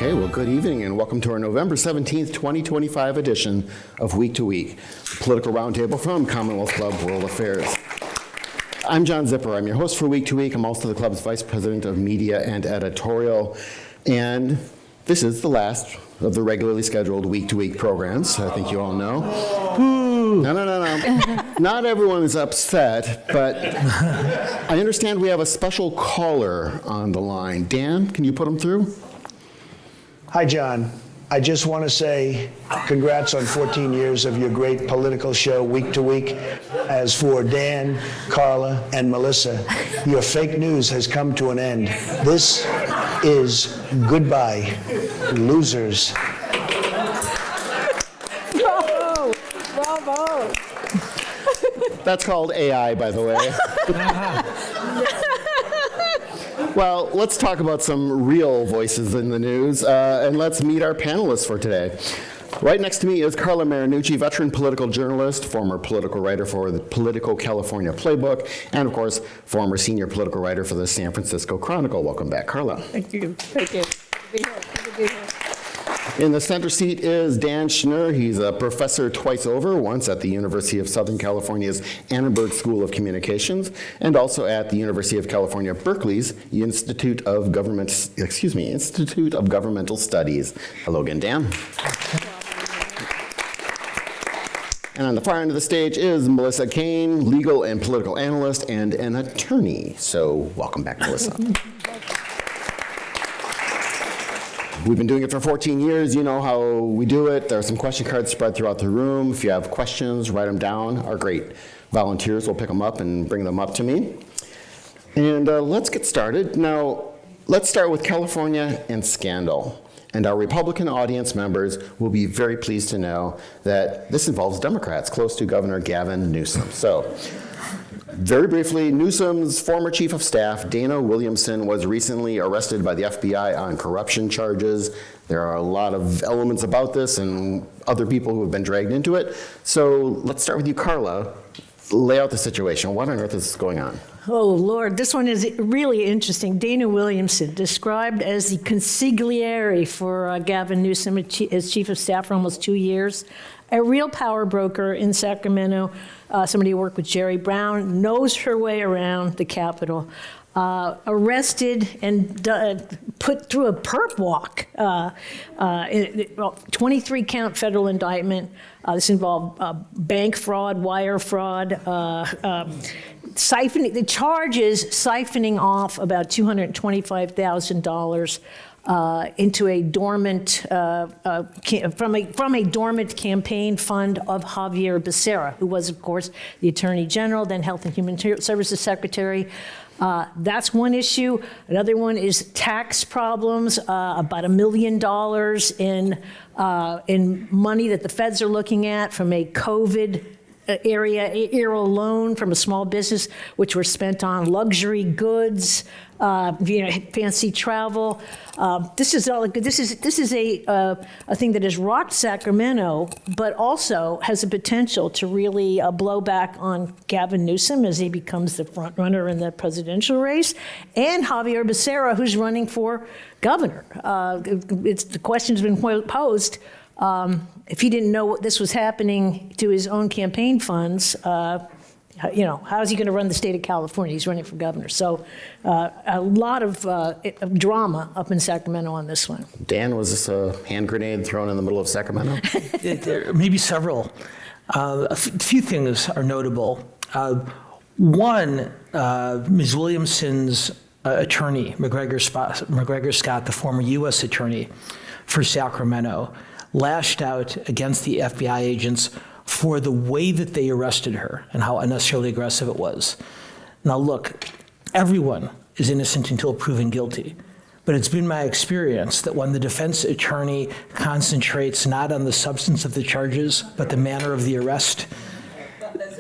Okay, well, good evening and welcome to our November 17th, 2025 edition of Week to Week, Political Roundtable from Commonwealth Club World Affairs. I'm John Zipper. I'm your host for Week to Week. I'm also the club's Vice President of Media and Editorial. And this is the last of the regularly scheduled Week to Week programs, I think you all know. No. Not everyone is upset, but I understand we have a special caller on the line. Dan, can you put him through? Hi, John. I just want to say congrats on 14 years of your great political show, Week to Week. As for Dan, Carla, and Melissa, your fake news has come to an end. This is goodbye, losers. Bravo. That's called AI, by the way. Well, let's talk about some real voices in the news, and let's meet our panelists for today. Right next to me is Carla Marinucci, veteran political journalist, former political writer for the Politico California Playbook, and of course, former senior political writer for the San Francisco Chronicle. Welcome back, Carla. Thank you. Good to be here. In the center seat is Dan Schnur. He's a professor twice over, once at the University of Southern California's Annenberg School of Communications, and also at the University of California, Berkeley's Institute of Governmental Studies. Hello again, Dan. And on the far end of the stage is Melissa Cain, legal and political analyst and an attorney. So welcome back, Melissa. We've been doing it for 14 years. You know how we do it. There are some question cards spread throughout the room. If you have questions, write them down. Our great volunteers will pick them up and bring them up to me. And let's get started. Now, let's start with California and scandal. And our Republican audience members will be very pleased to know that this involves Democrats close to Governor Gavin Newsom. So, very briefly, Newsom's former chief of staff, Dana Williamson, was recently arrested by the FBI on corruption charges. There are a lot of elements about this and other people who have been dragged into it. So let's start with you, Carla. Lay out the situation. What on earth is going on? Oh, Lord, this one is really interesting. Dana Williamson, described as the consigliere for Gavin Newsom as chief of staff for almost 2 years, a real power broker in Sacramento, somebody who worked with Jerry Brown, knows her way around the Capitol, arrested and put through a perp walk, 23-count federal indictment. This involved bank fraud, wire fraud, siphoning, the charges siphoning off about $225,000 into a dormant, from a dormant campaign fund of Javier Becerra, who was, of course, the Attorney General, then Health and Human Services Secretary. That's one issue. Another one is tax problems, about $1 million in money that the feds are looking at from a COVID era loan from a small business, which were spent on luxury goods, fancy travel. This is a thing that has rocked Sacramento, but also has the potential to really blow back on Gavin Newsom as he becomes the front runner in the presidential race, and Javier Becerra, who's running for governor. The question's been posed. If he didn't know what this was happening to his own campaign funds, how is he going to run the state of California? He's running for governor. So a lot of drama up in Sacramento on this one. Dan, was this a hand grenade thrown in the middle of Sacramento? There may be several. A few things are notable. One, Ms. Williamson's attorney, McGregor Scott, the former U.S. attorney for Sacramento, lashed out against the FBI agents for the way that they arrested her and how unnecessarily aggressive it was. Now look, everyone is innocent until proven guilty, but it's been my experience that when the defense attorney concentrates not on the substance of the charges, but the manner of the arrest,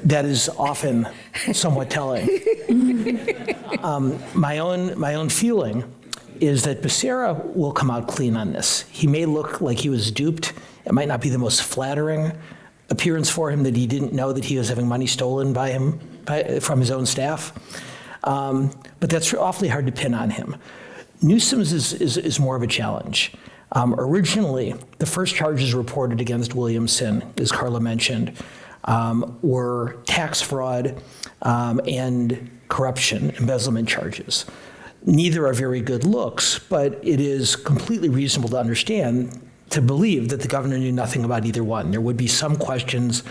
that is often somewhat telling. My own feeling is that Becerra will come out clean on this. He may look like he was duped. It might not be the most flattering appearance for him that he didn't know that he was having money stolen by him from his own staff. But that's awfully hard to pin on him. Newsom's is more of a challenge. Originally, the first charges reported against Williamson, as Carla mentioned, were tax fraud and corruption, embezzlement charges. Neither are very good looks, but it is completely reasonable to understand, to believe that the governor knew nothing about either one. There would be some questions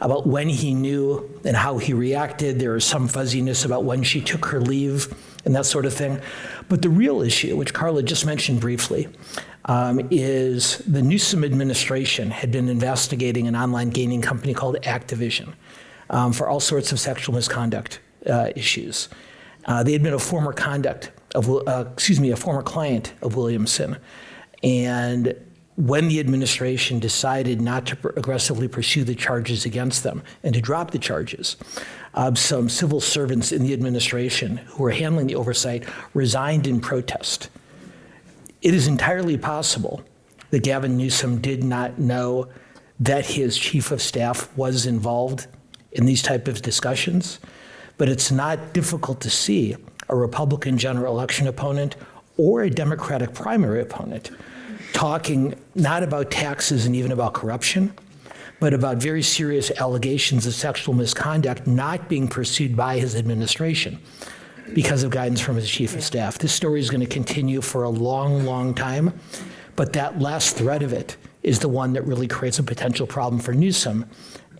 about when he knew and how he reacted. There is some fuzziness about when she took her leave and that sort of thing. But the real issue, which Carla just mentioned briefly, is the Newsom administration had been investigating an online gaming company called Activision for all sorts of sexual misconduct issues. They had been a former client of Williamson, and when the administration decided not to aggressively pursue the charges against them and to drop the charges, some civil servants in the administration who were handling the oversight resigned in protest. It is entirely possible that Gavin Newsom did not know that his chief of staff was involved in these type of discussions, but it's not difficult to see a Republican general election opponent or a Democratic primary opponent talking not about taxes and even about corruption, but about very serious allegations of sexual misconduct not being pursued by his administration because of guidance from his chief of staff. This story is going to continue for a long, long time, but that last thread of it is the one that really creates a potential problem for Newsom.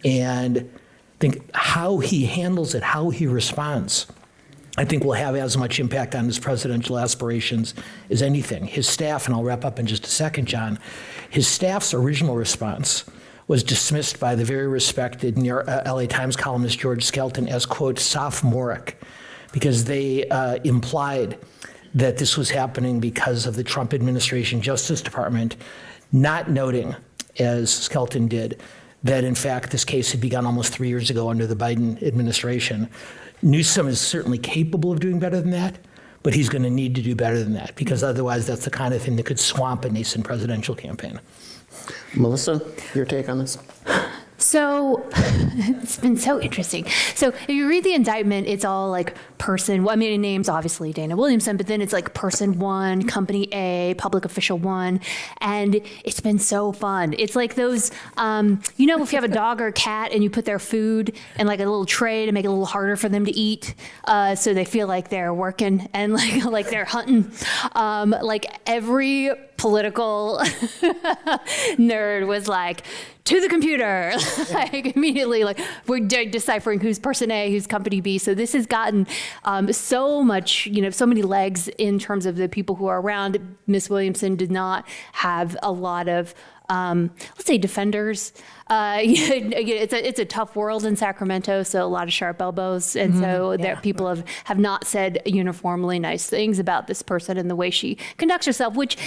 And I think how he handles it, how he responds, I think will have as much impact on his presidential aspirations as anything. His staff, and I'll wrap up in just a second, John, his staff's original response was dismissed by the very respected LA Times columnist George Skelton as, quote, sophomoric, because they implied that this was happening because of the Trump administration Justice Department not noting, as Skelton did, that in fact this case had begun almost 3 years ago under the Biden administration. Newsom is certainly capable of doing better than that, but he's going to need to do better than that, because otherwise that's the kind of thing that could swamp a nascent presidential campaign. Melissa, your take on this? So it's been so interesting. So if you read the indictment, it's all like person, well, I mean, it names obviously Dana Williamson, but then it's like person one, company A, public official one. And it's been so fun. It's like those, if you have a dog or a cat and you put their food in like a little tray to make it a little harder for them to eat, so they feel like they're working and like they're hunting. Like every political nerd was like, to the computer, like immediately, like we're deciphering who's person A, who's company B. So this has gotten so much, so many legs in terms of the people who are around. Miss Williamson did not have a lot of, let's say, defenders. It's a tough world in Sacramento, so a lot of sharp elbows, and so there people have not said uniformly nice things about this person and the way she conducts herself, which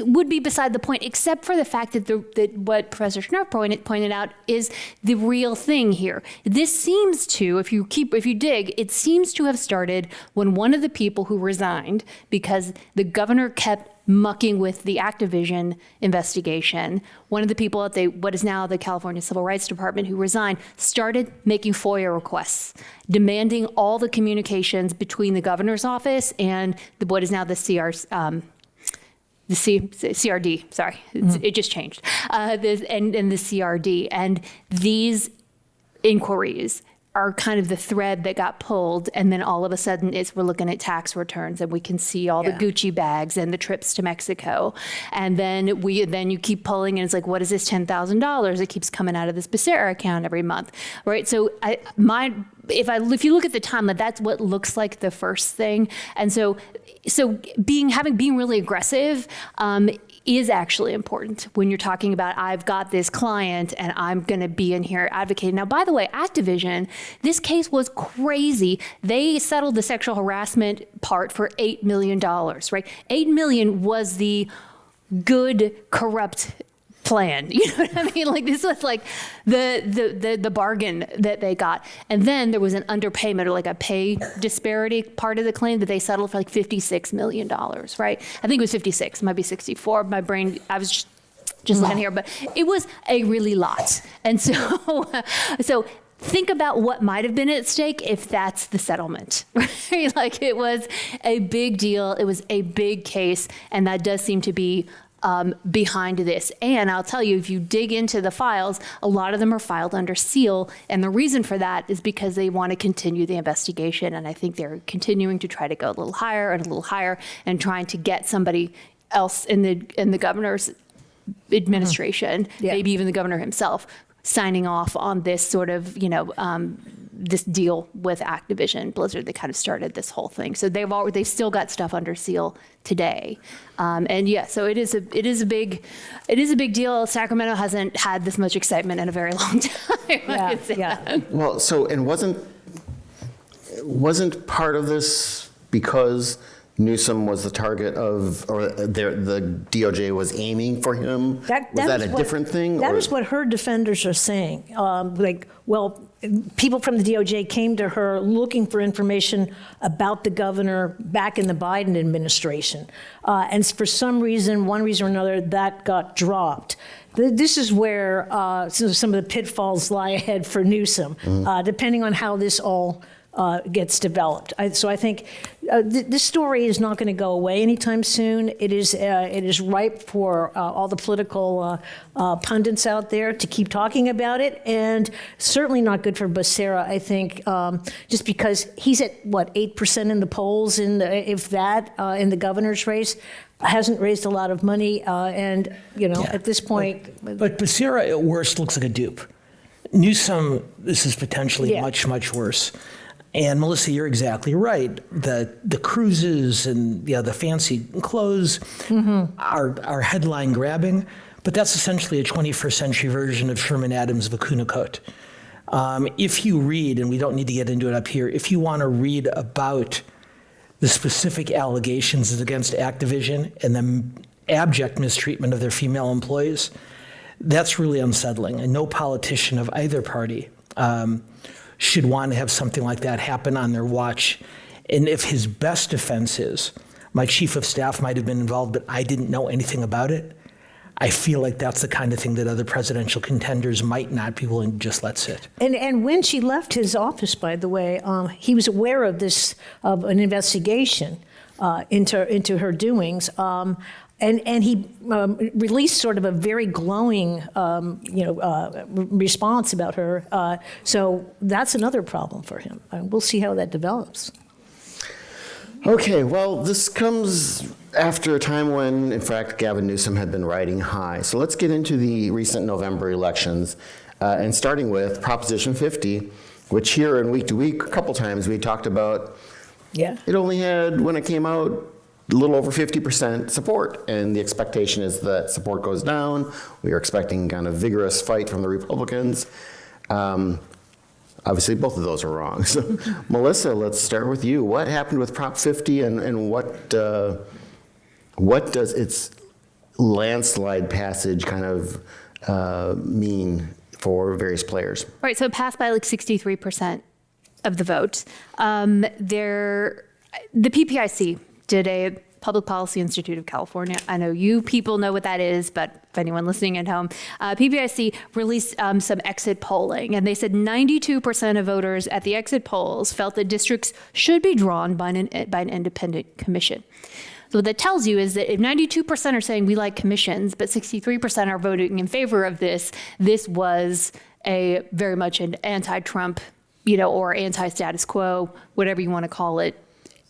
would be beside the point, except for the fact that what Professor Schnurr pointed out is the real thing here. This seems to, if you dig, it seems to have started when one of the people who resigned because the governor kept mucking with the Activision investigation. One of the people at what is now the California Civil Rights Department who resigned started making FOIA requests, demanding all the communications between the governor's office and what is now the CRD, sorry, it just changed, and the CRD. And these inquiries are kind of the thread that got pulled, and then all of a sudden we're looking at tax returns and we can see all the Gucci bags and the trips to Mexico. And then you keep pulling and it's like, what is this $10,000 that keeps coming out of this Becerra account every month, right? So if you look at the timeline, that's what looks like the first thing. And so being really aggressive is actually important when you're talking about, I've got this client and I'm going to be in here advocating. Now, by the way, Activision, this case was crazy. They settled the sexual harassment part for $8 million, right? $8 million was the good, corrupt plan. You know what I mean? Like this was like the bargain that they got. And then there was an underpayment or like a pay disparity part of the claim that they settled for like $56 million, right? I think it was 56, it might be 64. My brain, I was just looking here, but it was a really lot. And so think about what might have been at stake if that's the settlement, right? Like it was a big deal. It was a big case. And that does seem to be behind this. And I'll tell you, if you dig into the files, a lot of them are filed under seal. And the reason for that is because they want to continue the investigation. And I think they're continuing to try to go a little higher and a little higher and trying to get somebody else in the governor's administration, Yeah. maybe even the governor himself, signing off on this sort of, this deal with Activision Blizzard that kind of started this whole thing. So they've still got stuff under seal today, and yeah, so it is a big deal. Sacramento hasn't had this much excitement in a very long time. I could say that. Well, so, and wasn't part of this because Newsom was the target of, or the DOJ was aiming for him? Was that a different thing? That or? is what her defenders are saying. People from the DOJ came to her looking for information about the governor back in the Biden administration. And for some reason, one reason or another, that got dropped. This is where some of the pitfalls lie ahead for Newsom, depending on how this all gets developed. So I think this story is not going to go away anytime soon. It is ripe for all the political pundits out there to keep talking about it, and certainly not good for Becerra, I think, just because he's at, 8% in the polls, in the governor's race. Hasn't raised a lot of money, and, at this point. But Becerra, at worst, looks like a dupe. Newsom, this is potentially Yeah. much, much worse. And Melissa, you're exactly right. The cruises and the fancy clothes are headline grabbing, but that's essentially a 21st century version of Sherman Adams' Vicuna Coat. If you read, and we don't need to get into it up here, if you want to read about the specific allegations against Activision and the abject mistreatment of their female employees, that's really unsettling. And no politician of either party should want to have something like that happen on their watch. And if his best defense is, my chief of staff might have been involved, but I didn't know anything about it, I feel like that's the kind of thing that other presidential contenders might not be willing to just let sit. And when she left his office, by the way, he was aware of an investigation into her doings. And he released sort of a very glowing, response about her. So that's another problem for him. We'll see how that develops. Okay, well, this comes after a time when, in fact, Gavin Newsom had been riding high. So let's get into the recent November elections, and starting with Proposition 50, which here in Week to Week, a couple times we talked about. Yeah. It only had, when it came out, a little over 50% support, and the expectation is that support goes down. We are expecting kind of vigorous fight from the Republicans. Obviously, both of those are wrong. So, Melissa, let's start with you. What happened with Prop 50, and what does its landslide passage kind of mean for various players? Right, so it passed by like 63% of the vote. The PPIC did a Public Policy Institute of California. I know you people know what that is, but if anyone listening at home, PPIC released some exit polling, and they said 92% of voters at the exit polls felt that districts should be drawn by an independent commission. So what that tells you is that if 92% are saying we like commissions, but 63% are voting in favor of this was a very much an anti-Trump, or anti-status quo, whatever you want to call it,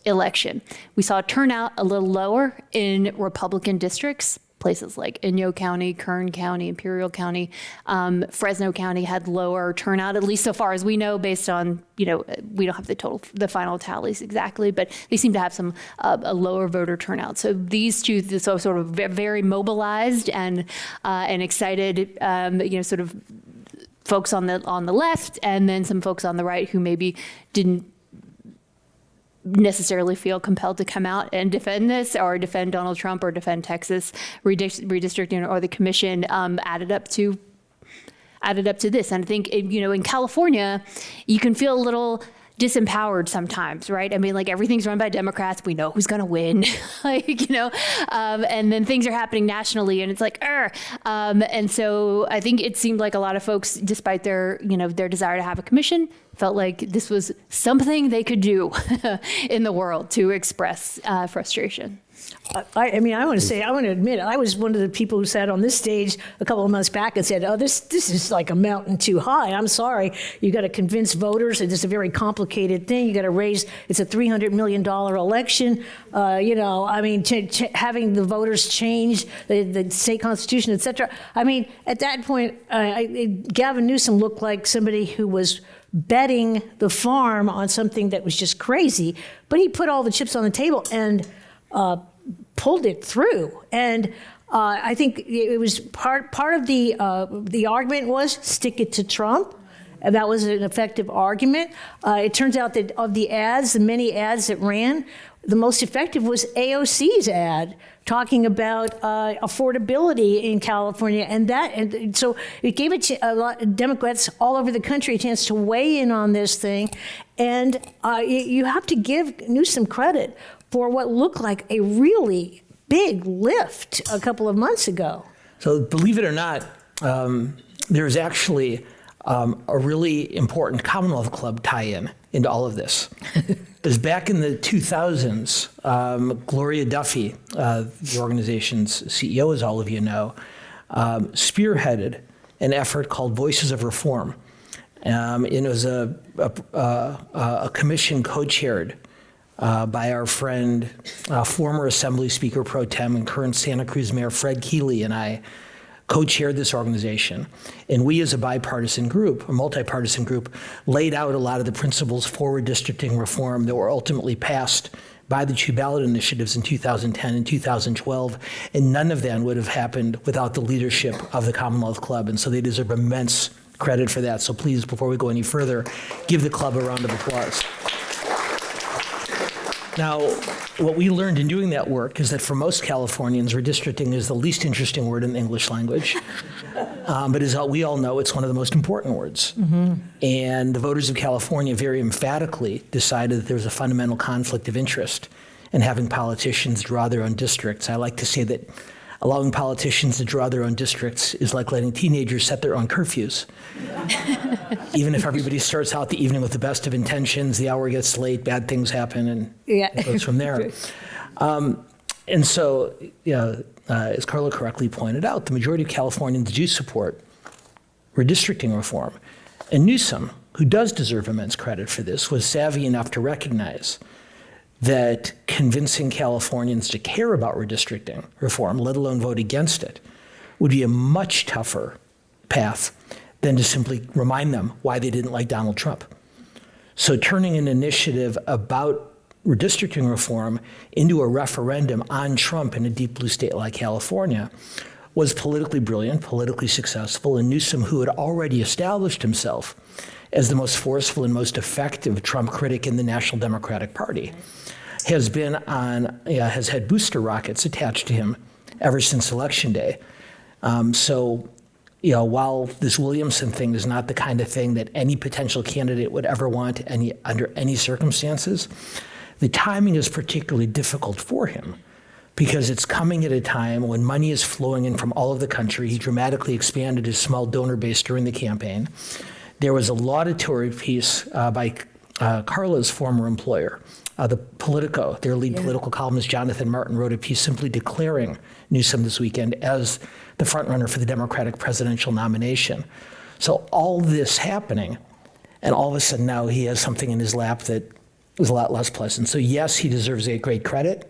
election. We saw turnout a little lower in Republican districts, places like Inyo County, Kern County, Imperial County. Fresno County had lower turnout, at least so far as we know, based on, we don't have the final tallies exactly, but they seem to have some a lower voter turnout. So these two, so sort of very mobilized and excited, sort of folks on the left, and then some folks on the right who maybe didn't necessarily feel compelled to come out and defend this or defend Donald Trump or defend Texas redistricting or the commission, added up to this. And I think, in California, you can feel a little disempowered sometimes, right? I mean, like everything's run by Democrats. We know who's going to win, and then things are happening nationally and it's like, and so I think it seemed like a lot of folks, despite their desire to have a commission, felt like this was something they could do in the world to express frustration. I mean, I want to admit, I was one of the people who sat on this stage a couple of months back and said, oh, this is like a mountain too high. I'm sorry. You got to convince voters. It's a very complicated thing. You got to raise, it's a $300 million election. I mean, having the voters change the state constitution, et cetera. I mean, at that point, Gavin Newsom looked like somebody who was betting the farm on something that was just crazy, but he put all the chips on the table and pulled it through. And I think it was part of the argument was stick it to Trump. And that was an effective argument. It turns out that of the ads, the many ads that ran, the most effective was AOC's ad talking about affordability in California, and so it gave a lot of Democrats all over the country a chance to weigh in on this thing. And you have to give Newsom credit for what looked like a really big lift a couple of months ago. So believe it or not, there's actually a really important Commonwealth Club tie-in into all of this. Because back in the 2000s, Gloria Duffy, the organization's CEO, as all of you know, spearheaded an effort called Voices of Reform. And it was a commission co-chaired by our friend, former Assembly Speaker Pro Tem and current Santa Cruz Mayor Fred Keeley and I co-chaired this organization. And we as a bipartisan group, a multi-partisan group, laid out a lot of the principles for redistricting reform that were ultimately passed by the two ballot initiatives in 2010 and 2012. And none of them would have happened without the leadership of the Commonwealth Club. And so they deserve immense credit for that. So please, before we go any further, give the club a round of applause. Now, what we learned in doing that work is that for most Californians, redistricting is the least interesting word in the English language. But as we all know, it's one of the most important words. Mm-hmm. And the voters of California very emphatically decided that there was a fundamental conflict of interest in having politicians draw their own districts. I like to say that allowing politicians to draw their own districts is like letting teenagers set their own curfews. Even if everybody starts out the evening with the best of intentions, the hour gets late, bad things happen, and it goes from there. And so, as Carla correctly pointed out, the majority of Californians do support redistricting reform. And Newsom, who does deserve immense credit for this, was savvy enough to recognize that convincing Californians to care about redistricting reform, let alone vote against it, would be a much tougher path than to simply remind them why they didn't like Donald Trump. So turning an initiative about redistricting reform into a referendum on Trump in a deep blue state like California was politically brilliant, politically successful, and Newsom, who had already established himself as the most forceful and most effective Trump critic in the National Democratic Party, has had booster rockets attached to him ever since Election Day. So while this Williamson thing is not the kind of thing that any potential candidate would ever want under any circumstances, the timing is particularly difficult for him because it's coming at a time when money is flowing in from all over the country. He dramatically expanded his small donor base during the campaign. There was a laudatory piece by Carla's former employer, the Politico. Their lead political columnist, Jonathan Martin, wrote a piece simply declaring Newsom this weekend as the frontrunner for the Democratic presidential nomination. So all this happening, and all of a sudden now he has something in his lap that is a lot less pleasant. So yes, he deserves a great credit.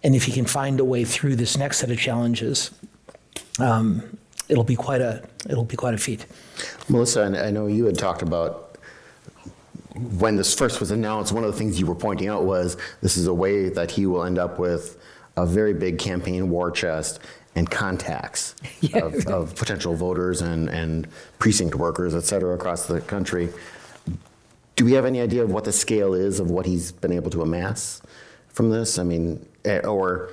And if he can find a way through this next set of challenges, it'll be quite a feat. Melissa, I know you had talked about when this first was announced, one of the things you were pointing out was this is a way that he will end up with a very big campaign war chest and contacts of potential voters and precinct workers, et cetera, across the country. Do we have any idea of what the scale is of what he's been able to amass from this? I mean, or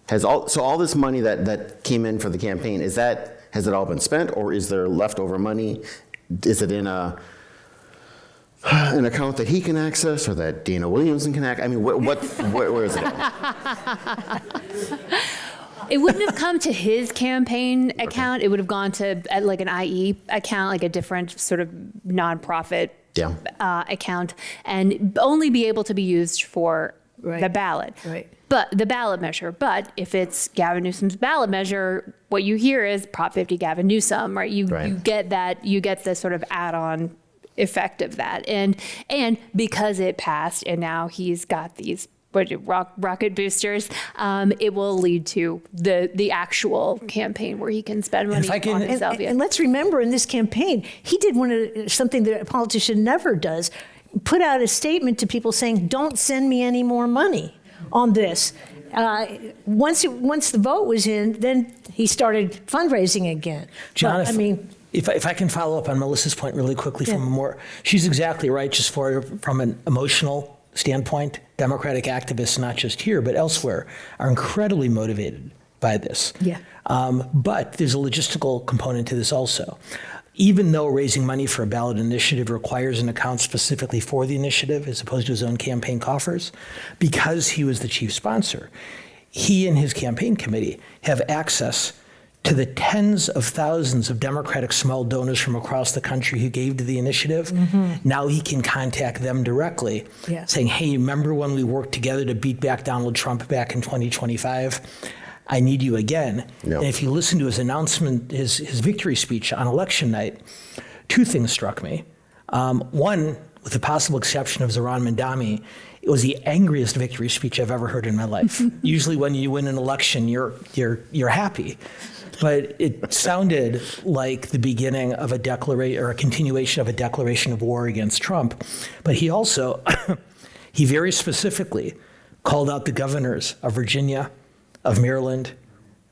has all this money that came in for the campaign, has it all been spent, or is there leftover money? Is it in an account that he can access or that Dana Williamson can access? I mean, where is it at? It wouldn't have come to his campaign account. It would have gone to like an IE account, like a different sort of nonprofit account, and only be able to be used for the ballot. Right. But the ballot measure. But if it's Gavin Newsom's ballot measure, what you hear is Prop 50 Gavin Newsom, right? You get that, you get the sort of add-on effect of that. And because it passed and now he's got these rocket boosters, it will lead to the actual campaign where he can spend money on himself. And let's remember, in this campaign, he did something that a politician never does, put out a statement to people saying, don't send me any more money on this. Once the vote was in, then he started fundraising again. John, but, if I can follow up on Melissa's point really quickly she's exactly right, just from an emotional standpoint. Democratic activists, not just here, but elsewhere, are incredibly motivated by this. Yeah. But there's a logistical component to this also. Even though raising money for a ballot initiative requires an account specifically for the initiative as opposed to his own campaign coffers, because he was the chief sponsor, he and his campaign committee have access to the tens of thousands of Democratic small donors from across the country who gave to the initiative. Now he can contact them directly, saying, hey, remember when we worked together to beat back Donald Trump back in 2025? I need you again. And if you listen to his announcement, his victory speech on election night, two things struck me. One, with the possible exception of Zohran Mamdani, it was the angriest victory speech I've ever heard in my life. Usually when you win an election, you're happy. But it sounded like the beginning of a declaration or a continuation of a declaration of war against Trump. But he also, he very specifically called out the governors of Virginia, of Maryland,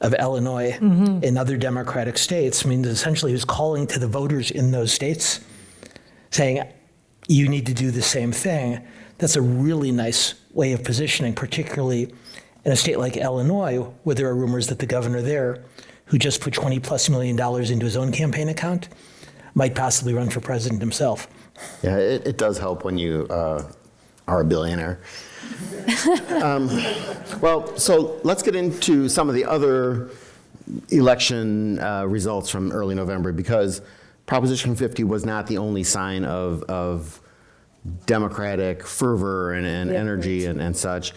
of Illinois, and other Democratic states. I mean, essentially, he was calling to the voters in those states, saying, you need to do the same thing. That's a really nice way of positioning, particularly in a state like Illinois, where there are rumors that the governor there, who just put $20+ million into his own campaign account, might possibly run for president himself. Yeah, it does help when you are a billionaire. Well, so let's get into some of the other election results from early November, because Proposition 50 was not the only sign of Democratic fervor and energy and such.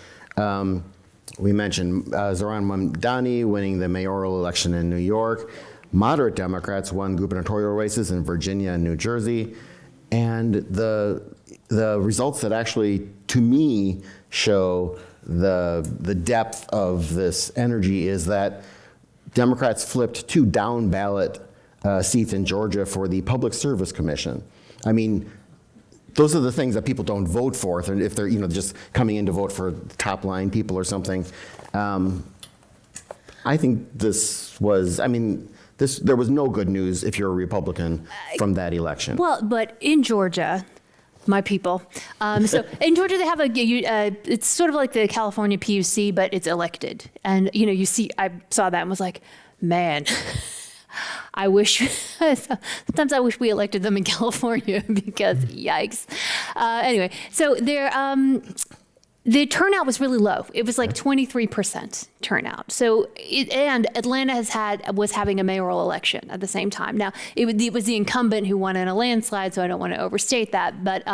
We mentioned Zohran Mamdani winning the mayoral election in New York. Moderate Democrats won gubernatorial races in Virginia and New Jersey. And the results that actually, to me, show the depth of this energy is that Democrats flipped 2 down ballot seats in Georgia for the Public Service Commission. I mean, those are the things that people don't vote for if they're just coming in to vote for top line people or something. I think this was, there was no good news if you're a Republican from that election. Well, but in Georgia, my people. So in Georgia, they have it's sort of like the California PUC, but it's elected. And, I saw that and was like, man, sometimes I wish we elected them in California because yikes. Anyway, so the turnout was really low. It was like 23% turnout. So, and Atlanta was having a mayoral election at the same time. Now, it was the incumbent who won in a landslide, so I don't want to overstate that. But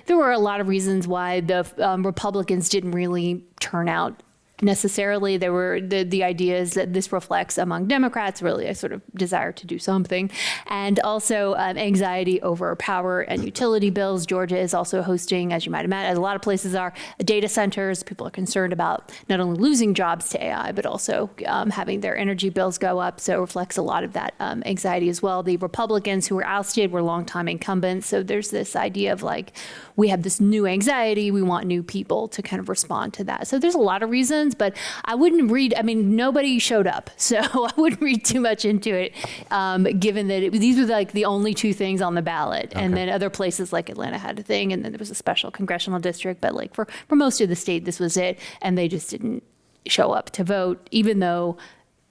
there were a lot of reasons why the Republicans didn't really turn out necessarily. There were the ideas that this reflects among Democrats really a sort of desire to do something, and also anxiety over power and utility bills. Georgia is also hosting, as you might imagine, as a lot of places are, data centers. People are concerned about not only losing jobs to AI, but also having their energy bills go up. So it reflects a lot of that anxiety as well. The Republicans who were ousted were longtime incumbents. So there's this idea of like, we have this new anxiety. We want new people to kind of respond to that. So there's a lot of reasons, but I wouldn't nobody showed up. So I wouldn't read too much into it, given that these were like the only 2 things on the ballot. Okay. And then other places like Atlanta had a thing, and then there was a special congressional district. But like for most of the state, this was it. And they just didn't show up to vote, even though,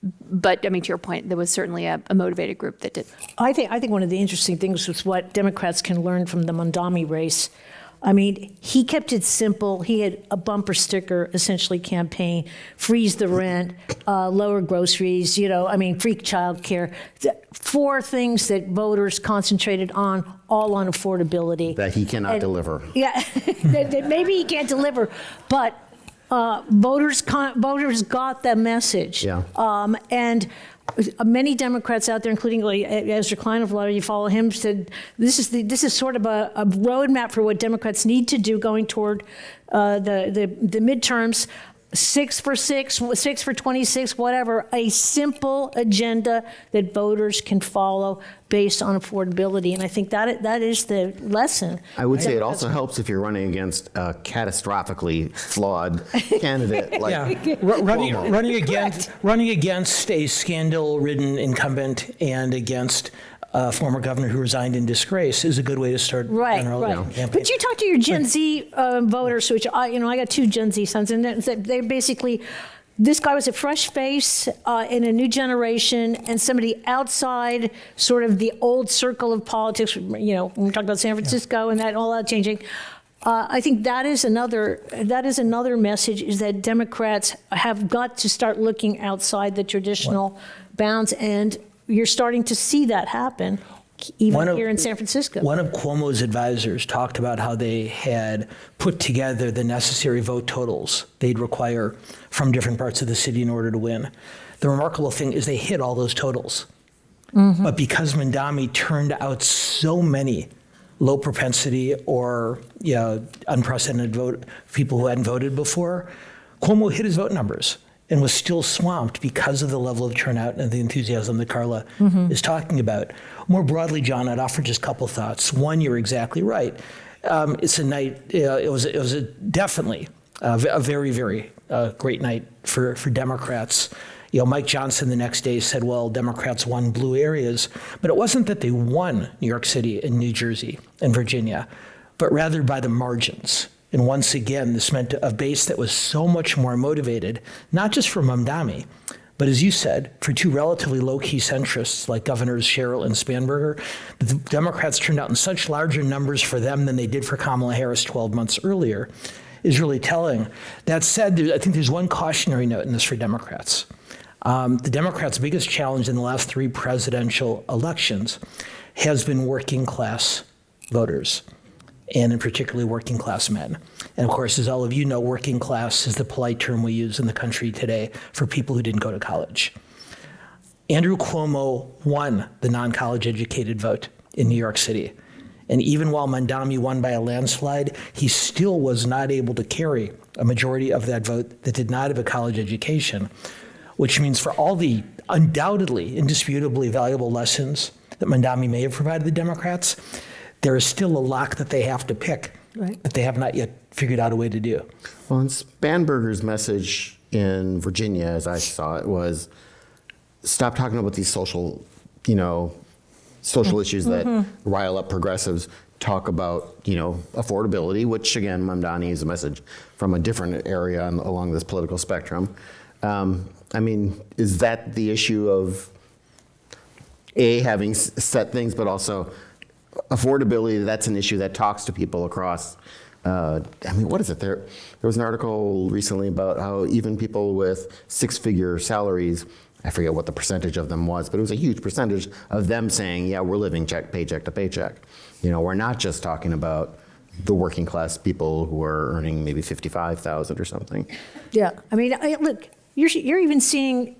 but to your point, there was certainly a motivated group that did. I think one of the interesting things was what Democrats can learn from the Mamdani race. He kept it simple. He had a bumper sticker, essentially, campaign, freeze the rent, lower groceries, free child care. 4 things that voters concentrated on, all on affordability. That he cannot deliver. Yeah, that maybe he can't deliver, but voters got the message. Yeah. And many Democrats out there, including like Ezra Klein, if a lot of you follow him, said this is sort of a roadmap for what Democrats need to do going toward the midterms. 6 for 6, 6 for 26, whatever, a simple agenda that voters can follow based on affordability. And I think that is the lesson. I would say it also helps if you're running against a catastrophically flawed candidate. Like, Yeah, running against a scandal-ridden incumbent and against a former governor who resigned in disgrace is a good way to start Right. campaign. But you talk to your Gen Z voters, which I got 2 Gen Z sons, and they basically, this guy was a fresh face in a new generation and somebody outside sort of the old circle of politics. When we talk about San Francisco and that all that changing. I think that is another message, is that Democrats have got to start looking outside the traditional bounds, and you're starting to see that happen, even here in San Francisco. One of Cuomo's advisors talked about how they had put together the necessary vote totals they'd require from different parts of the city in order to win. The remarkable thing is they hit all those totals. Mm-hmm. But because Mamdani turned out so many low propensity or unprecedented people who hadn't voted before, Cuomo hit his vote numbers and was still swamped because of the level of turnout and the enthusiasm that Carla is talking about. More broadly, John, I'd offer just a couple thoughts. One, you're exactly right. It's a night, it was definitely a very, very great night for Democrats. Mike Johnson the next day said, well, Democrats won blue areas, but it wasn't that they won New York City and New Jersey and Virginia, but rather by the margins. And once again, this meant a base that was so much more motivated, not just for Mamdani, but as you said, for 2 relatively low-key centrists like Governors Sherrill and Spanberger. The Democrats turned out in such larger numbers for them than they did for Kamala Harris 12 months earlier is really telling. That said, I think there's one cautionary note in this for Democrats. The Democrats' biggest challenge in the last 3 presidential elections has been working class voters, and in particular working class men. And of course, as all of you know, working class is the polite term we use in the country today for people who didn't go to college. Andrew Cuomo won the non-college educated vote in New York City. And even while Mamdani won by a landslide, he still was not able to carry a majority of that vote that did not have a college education, which means for all the undoubtedly, indisputably valuable lessons that Mamdani may have provided the Democrats, there is still a lock that they have to pick that they have not yet figured out a way to do. well, and Spanberger's message in Virginia, as I saw it, was stop talking about these social issues that rile up progressives. Talk about, affordability, which again, Mamdani is a message from a different area along this political spectrum. Is that the issue of having set things, but also affordability? That's an issue that talks to people across. What is it? There was an article recently about how even people with 6-figure salaries, I forget what the percentage of them was, but it was a huge percentage of them saying, yeah, we're living paycheck to paycheck. We're not just talking about the working class people who are earning maybe $55,000 or something. Yeah, look, you're even seeing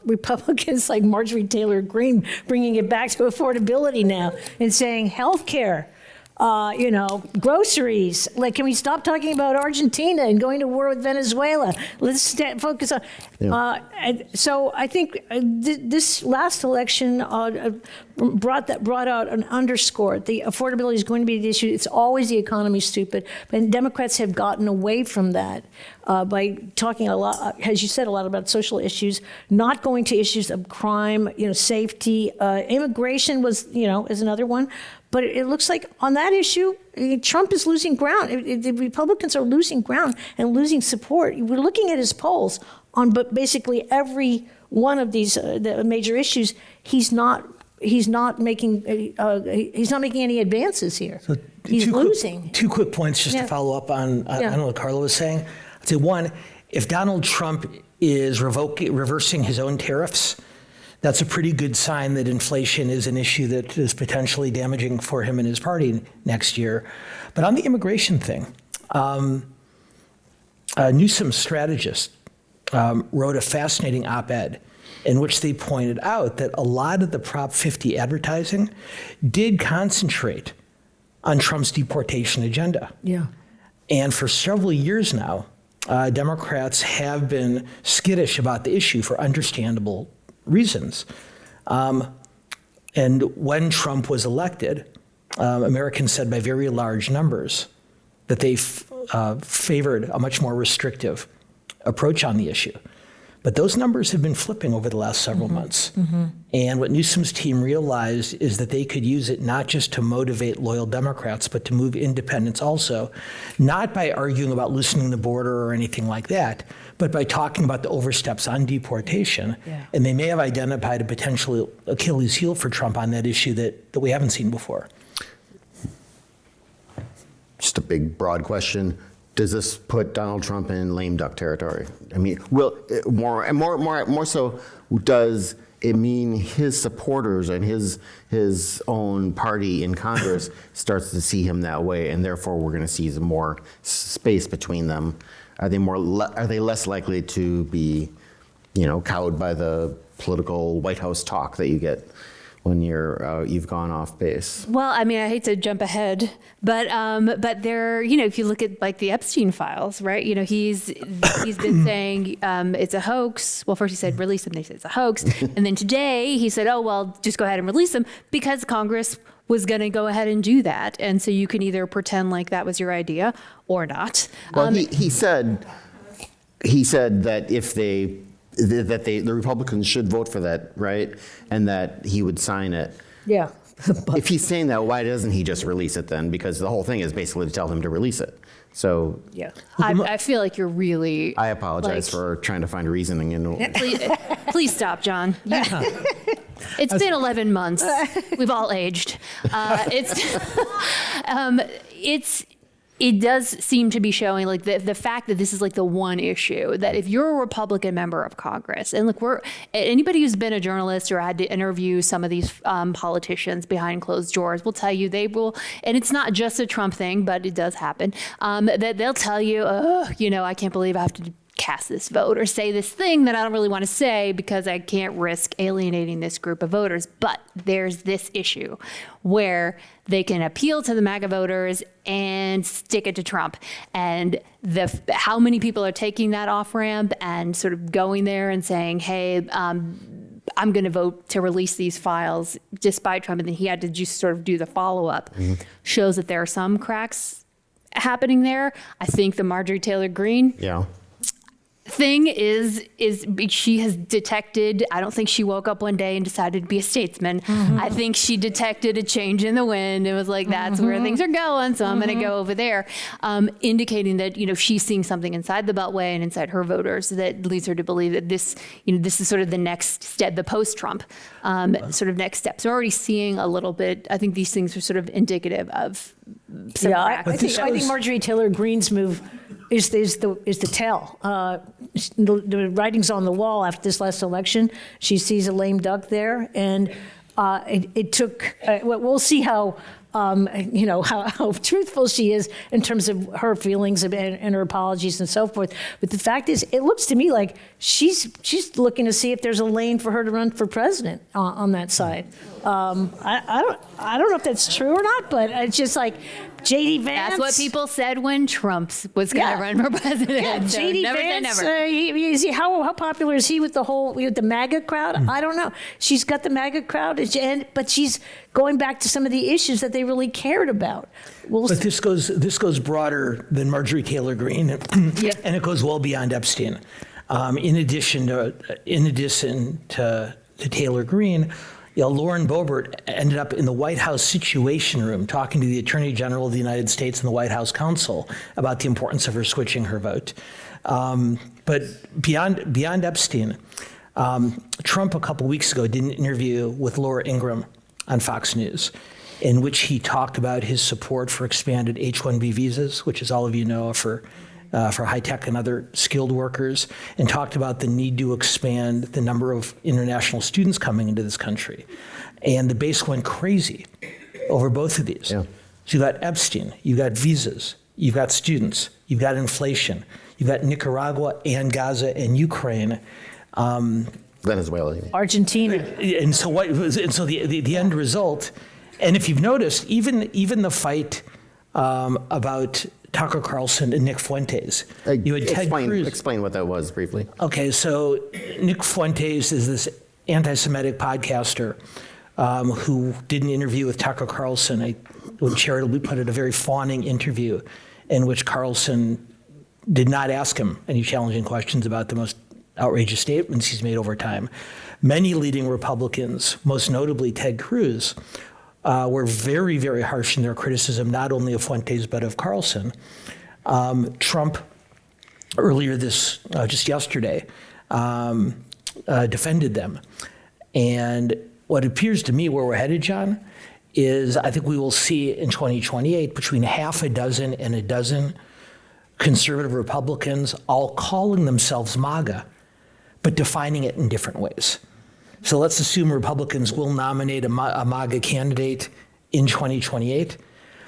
Republicans like Marjorie Taylor Greene bringing it back to affordability now and saying health care, groceries. Like, can we stop talking about Argentina and going to war with Venezuela? Let's focus on. So I think this last election brought out and underscored the affordability is going to be the issue. It's always the economy, stupid. But Democrats have gotten away from that by talking a lot, as you said, a lot about social issues, not going to issues of crime, safety. Immigration was, is another one. But it looks like on that issue, Trump is losing ground. The Republicans are losing ground and losing support. We're looking at his polls on basically every one of these the major issues. He's not making any advances here. So he's losing. 2 quick points just to follow up on I don't know what Carla was saying. I'd say one, if Donald Trump is reversing his own tariffs, that's a pretty good sign that inflation is an issue that is potentially damaging for him and his party next year. But on the immigration thing, Newsom's strategist wrote a fascinating op-ed in which they pointed out that a lot of the Prop 50 advertising did concentrate on Trump's deportation agenda. Yeah. And for several years now, Democrats have been skittish about the issue for understandable reasons. And when Trump was elected, Americans said by very large numbers that they favored a much more restrictive approach on the issue. But those numbers have been flipping over the last several months. And what Newsom's team realized is that they could use it not just to motivate loyal Democrats, but to move independents also, not by arguing about loosening the border or anything like that, but by talking about the oversteps on deportation. Yeah. And they may have identified a potential Achilles heel for Trump on that issue that we haven't seen before. Just a big, broad question. Does this put Donald Trump in lame duck territory? I mean, more so, does it mean his supporters and his own party in Congress starts to see him that way, and therefore we're going to see some more space between them? Are they less likely to be, cowed by the political White House talk that you get when you've gone off base? Well, I mean, I hate to jump ahead, but there, if you look at like the Epstein files, right? He's been saying it's a hoax. Well, first he said release them. They said it's a hoax, and then today he said, oh well, just go ahead and release them because Congress was going to go ahead and do that, and so you can either pretend like that was your idea or not. Well, he said that if the Republicans should vote for that, right? And that he would sign it. Yeah. If he's saying that, why doesn't he just release it then? Because the whole thing is basically to tell him to release it. So Yeah. I feel like you're really. I apologize for trying to find reasoning in. Please stop, John. It's been 11 months. We've all aged. It does seem to be showing like the fact that this is like the one issue that if you're a Republican member of Congress, and look, anybody who's been a journalist or had to interview some of these politicians behind closed doors will tell you they will, and it's not just a Trump thing, but it does happen, that they'll tell you, I can't believe I have to cast this vote or say this thing that I don't really want to say because I can't risk alienating this group of voters. But there's this issue where they can appeal to the MAGA voters and stick it to Trump. And how many people are taking that off ramp and sort of going there and saying, hey, I'm going to vote to release these files despite Trump. And then he had to just sort of do the follow up. Shows that there are some cracks happening there. I think the Marjorie Taylor Greene thing is she has detected, I don't think she woke up one day and decided to be a statesman. I think she detected a change in the wind. It was like, that's where things are going, so I'm going to go over there, indicating that, she's seeing something inside the Beltway and inside her voters that leads her to believe that this is sort of the next step, the post-Trump sort of next steps. We're already seeing a little bit. I think these things are sort of indicative of some I cracks. think Marjorie Taylor Greene's move is the tell. The writing's on the wall after this last election. She sees a lame duck there, and it took. We'll see how truthful she is in terms of her feelings and her apologies and so forth. But the fact is, it looks to me like she's looking to see if there's a lane for her to run for president on that side. I don't know if that's true or not, but it's just like J.D. Vance. That's what people said when Trump was going to run for president. Yeah, So J.D. never say Vance, never. how popular is he with the MAGA crowd? I don't know. She's got the MAGA crowd, but she's going back to some of the issues that they really cared about. But this goes broader than Marjorie Taylor Greene, and it goes well beyond Epstein. In addition to Taylor Greene, Lauren Boebert ended up in the White House Situation Room talking to the Attorney General of the United States and the White House counsel about the importance of her switching her vote. But beyond Epstein, Trump a couple weeks ago did an interview with Laura Ingraham on Fox News, in which he talked about his support for expanded H-1B visas, which, as all of you know, for high-tech and other skilled workers, and talked about the need to expand the number of international students coming into this country. And the base went crazy over both of these. Yeah. So you got Epstein, you got visas, you've got students, you've got inflation, You've got Nicaragua and Gaza and Ukraine. Venezuela. you mean. Argentina. And so the end result, and if you've noticed, even the fight about Tucker Carlson and Nick Fuentes, you had Ted Cruz. Explain what that was briefly. Okay, so Nick Fuentes is this anti-Semitic podcaster who did an interview with Tucker Carlson. I would charitably put it a very fawning interview in which Carlson did not ask him any challenging questions about the most outrageous statements he's made over time. Many leading Republicans, most notably Ted Cruz, were very, very harsh in their criticism, not only of Fuentes, but of Carlson. Trump, earlier just yesterday, defended them. And what appears to me where we're headed, John, is I think we will see in 2028 between half a dozen and a dozen conservative Republicans all calling themselves MAGA, but defining it in different ways. So let's assume Republicans will nominate a MAGA candidate in 2028,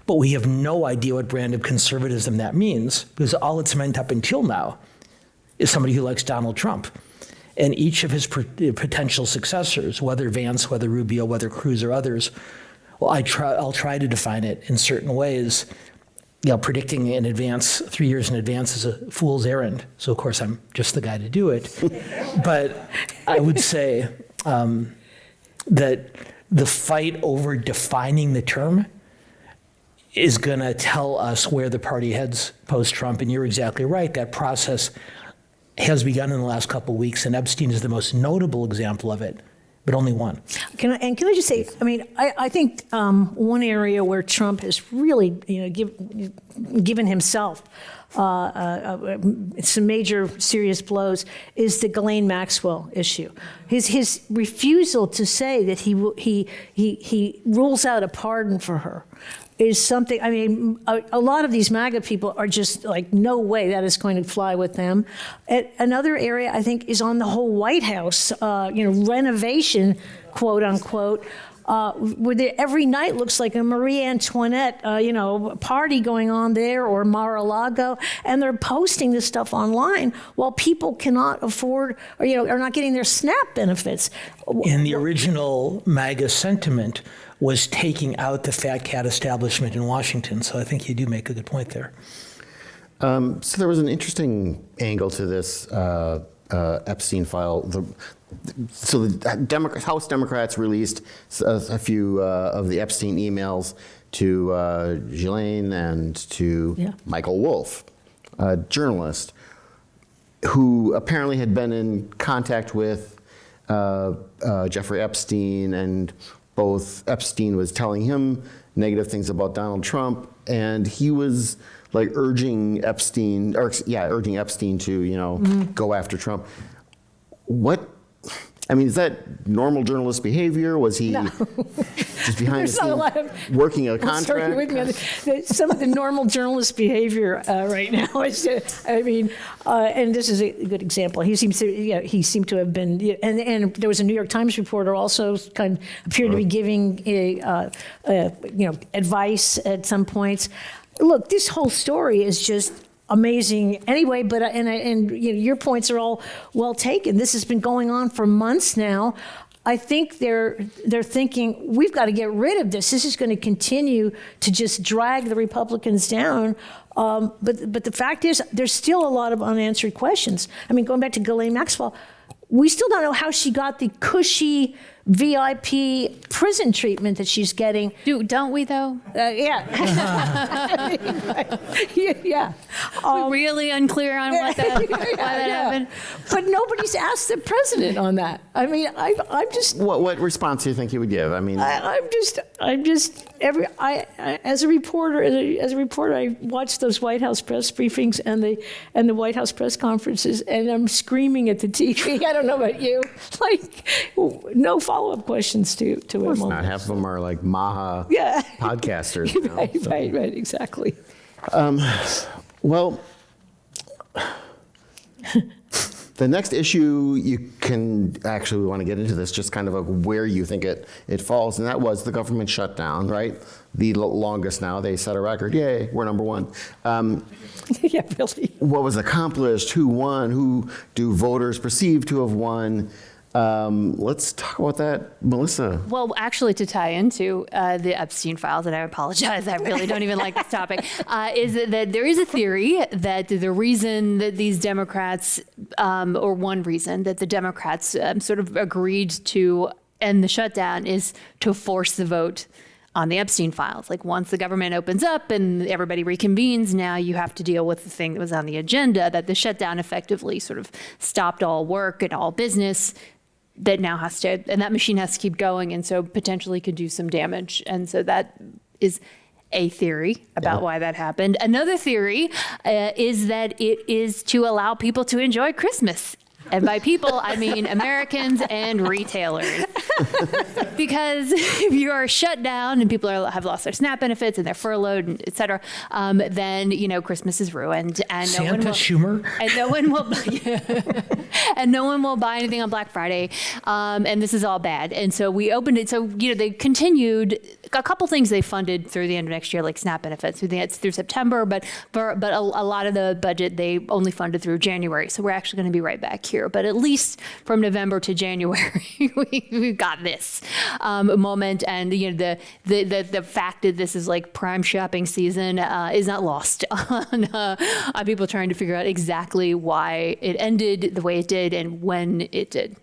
but we have no idea what brand of conservatism that means, because all it's meant up until now is somebody who likes Donald Trump. And each of his potential successors, whether Vance, whether Rubio, whether Cruz or others, well, I'll try to define it in certain ways. Predicting in advance, 3 years in advance, is a fool's errand. So, of course, I'm just the guy to do it. But I would say that the fight over defining the term is going to tell us where the party heads post-Trump. And you're exactly right. That process has begun in the last couple of weeks, and Epstein is the most notable example of it, but only one. Can I just say, I think one area where Trump has really, given himself some major serious blows is the Ghislaine Maxwell issue. His refusal to say that he rules out a pardon for her is something. A lot of these MAGA people are just like, no way that is going to fly with them. Another area I think is on the whole White House, renovation, quote unquote, where every night looks like a Marie Antoinette, party going on there, or Mar-a-Lago, and they're posting this stuff online while people cannot afford, or are not getting their SNAP benefits. And the original MAGA sentiment was taking out the fat cat establishment in Washington. So I think you do make a good point there. So there was an interesting angle to this Epstein file. So the House Democrats released a few of the Epstein emails to Ghislaine and to Michael Wolff, a journalist who apparently had been in contact with Jeffrey Epstein, and both Epstein was telling him negative things about Donald Trump, and he was like urging Epstein to, go after Trump. Is that normal journalist behavior? Was he just behind the scenes working a contract? Some of the normal journalist behavior right now is, and this is a good example. He seemed to have been, and there was a New York Times reporter also kind of appeared to be giving advice at some points. Look, this whole story is just amazing anyway, but your points are all well taken. This has been going on for months now. I think they're thinking, we've got to get rid of this. This is going to continue to just drag the Republicans down. But the fact is, there's still a lot of unanswered questions. Going back to Ghislaine Maxwell, we still don't know how she got the cushy VIP prison treatment that she's getting. Don't we, though? Yeah. Yeah. We're really unclear on why that happened. But nobody's asked the president on that. I'm just. What response do you think he would give? As a reporter, I watch those White House press briefings and the White House press conferences, and I'm screaming at the TV. I don't know about you. No follow-up questions to Of course him. not. Half of them are like Maha podcasters. Right, exactly. Well, The next issue, you can actually want to get into this, just kind of where you think it falls, and that was the government shutdown, right? The longest now. They set a record. Yay, we're number one. Yeah, really. What was accomplished? Who won? Who do voters perceive to have won? Let's talk about that, Melissa. Well, actually, to tie into the Epstein files, and I apologize, I really don't even like this topic, is that there is a theory that the reason that these Democrats, or one reason that the Democrats sort of agreed to end the shutdown is to force the vote on the Epstein files. Like once the government opens up and everybody reconvenes, now you have to deal with the thing that was on the agenda, that the shutdown effectively sort of stopped all work and all business. That now has to, and that machine has to keep going, and so potentially could do some damage. And so that is a theory about why that happened. Another theory is that it is to allow people to enjoy Christmas. And by people, I mean Americans and retailers. Because if you are shut down and people have lost their SNAP benefits and they're furloughed, and et cetera, then, Christmas is ruined. And Santa Schumer? And no one will, and no one will buy anything on Black Friday. And this is all bad. And so we opened it. So, they continued a couple things they funded through the end of next year, like SNAP benefits through September, but a lot of the budget they only funded through January. So we're actually going to be right back here. But at least from November to January, we've got this moment. And, the fact that this is like prime shopping season is not lost on people trying to figure out exactly why it ended the way it did and when it did.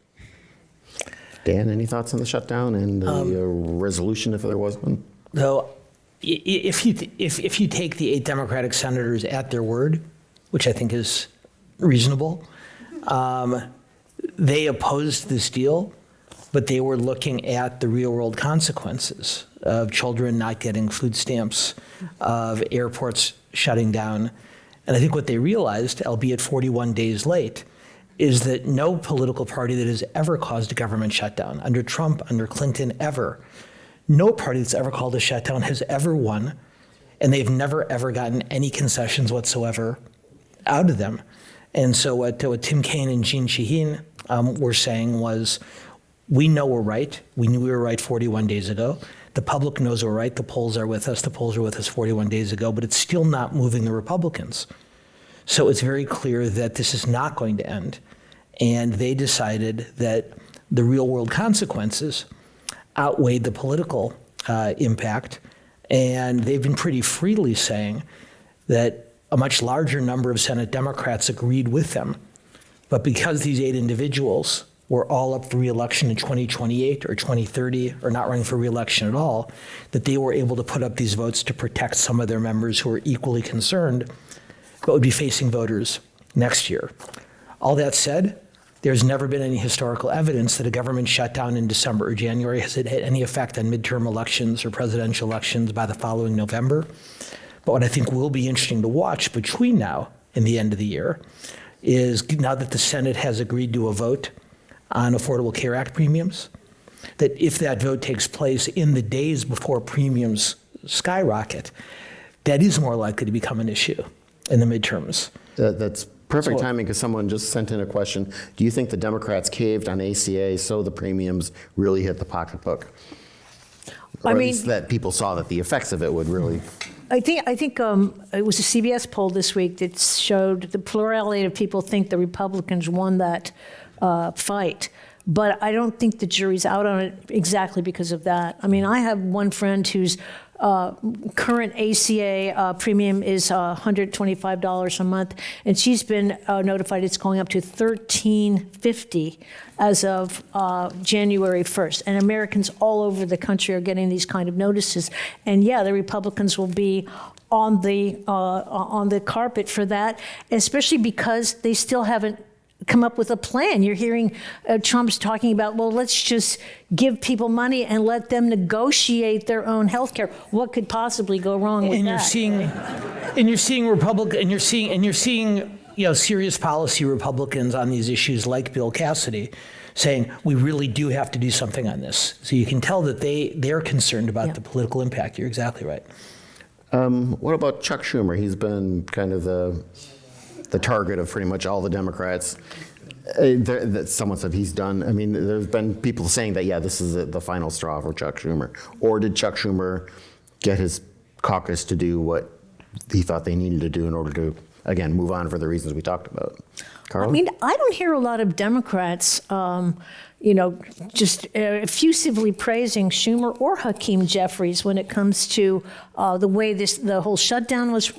Dan, any thoughts on the shutdown and the resolution, if there was one? So if you take the 8 Democratic senators at their word, which I think is reasonable, they opposed this deal, but they were looking at the real world consequences of children not getting food stamps, of airports shutting down. And I think what they realized, albeit 41 days late, is that no political party that has ever caused a government shutdown, under Trump, under Clinton, ever, no party that's ever called a shutdown has ever won, and they've never, ever gotten any concessions whatsoever out of them. And so what Tim Kaine and Jeanne Shaheen were saying was, we know we're right. We knew we were right 41 days ago. The public knows we're right. The polls are with us. The polls were with us 41 days ago, but it's still not moving the Republicans. So it's very clear that this is not going to end. And they decided that the real world consequences outweighed the political impact. And they've been pretty freely saying that a much larger number of Senate Democrats agreed with them. But because these 8 individuals were all up for re-election in 2028 or 2030 or not running for re-election at all, that they were able to put up these votes to protect some of their members who are equally concerned but would be facing voters next year. All that said, there's never been any historical evidence that a government shutdown in December or January has had any effect on midterm elections or presidential elections by the following November. But what I think will be interesting to watch between now and the end of the year is, now that the Senate has agreed to a vote on Affordable Care Act premiums, that if that vote takes place in the days before premiums skyrocket, that is more likely to become an issue in the midterms. That's perfect timing, because someone just sent in a question. Do you think the Democrats caved on ACA so the premiums really hit the pocketbook? Or I at mean, least that people saw that the effects of it would really... I think it was a CBS poll this week that showed the plurality of people think the Republicans won that fight. But I don't think the jury's out on it exactly because of that. I mean, I have one friend whose current ACA premium is $125 a month, and she's been notified it's going up to $1,350 as of January 1st. And Americans all over the country are getting these kind of notices. And yeah, the Republicans will be on the carpet for that, especially because they still haven't come up with a plan. You're hearing Trump's talking about, well, let's just give people money and let them negotiate their own health care. What could possibly go wrong with that? You're seeing serious policy Republicans on these issues, like Bill Cassidy, saying we really do have to do something on this. So you can tell that they're concerned about the political impact. You're exactly right. What about Chuck Schumer? He's been kind of the target of pretty much all the Democrats. Someone said he's done. I mean, there's been people saying that, yeah, this is the final straw for Chuck Schumer. Or did Chuck Schumer get his caucus to do what he thought they needed to do in order to, again, move on for the reasons we talked about? Carla? I mean, I don't hear a lot of Democrats, just effusively praising Schumer or Hakeem Jeffries when it comes to the way the whole shutdown was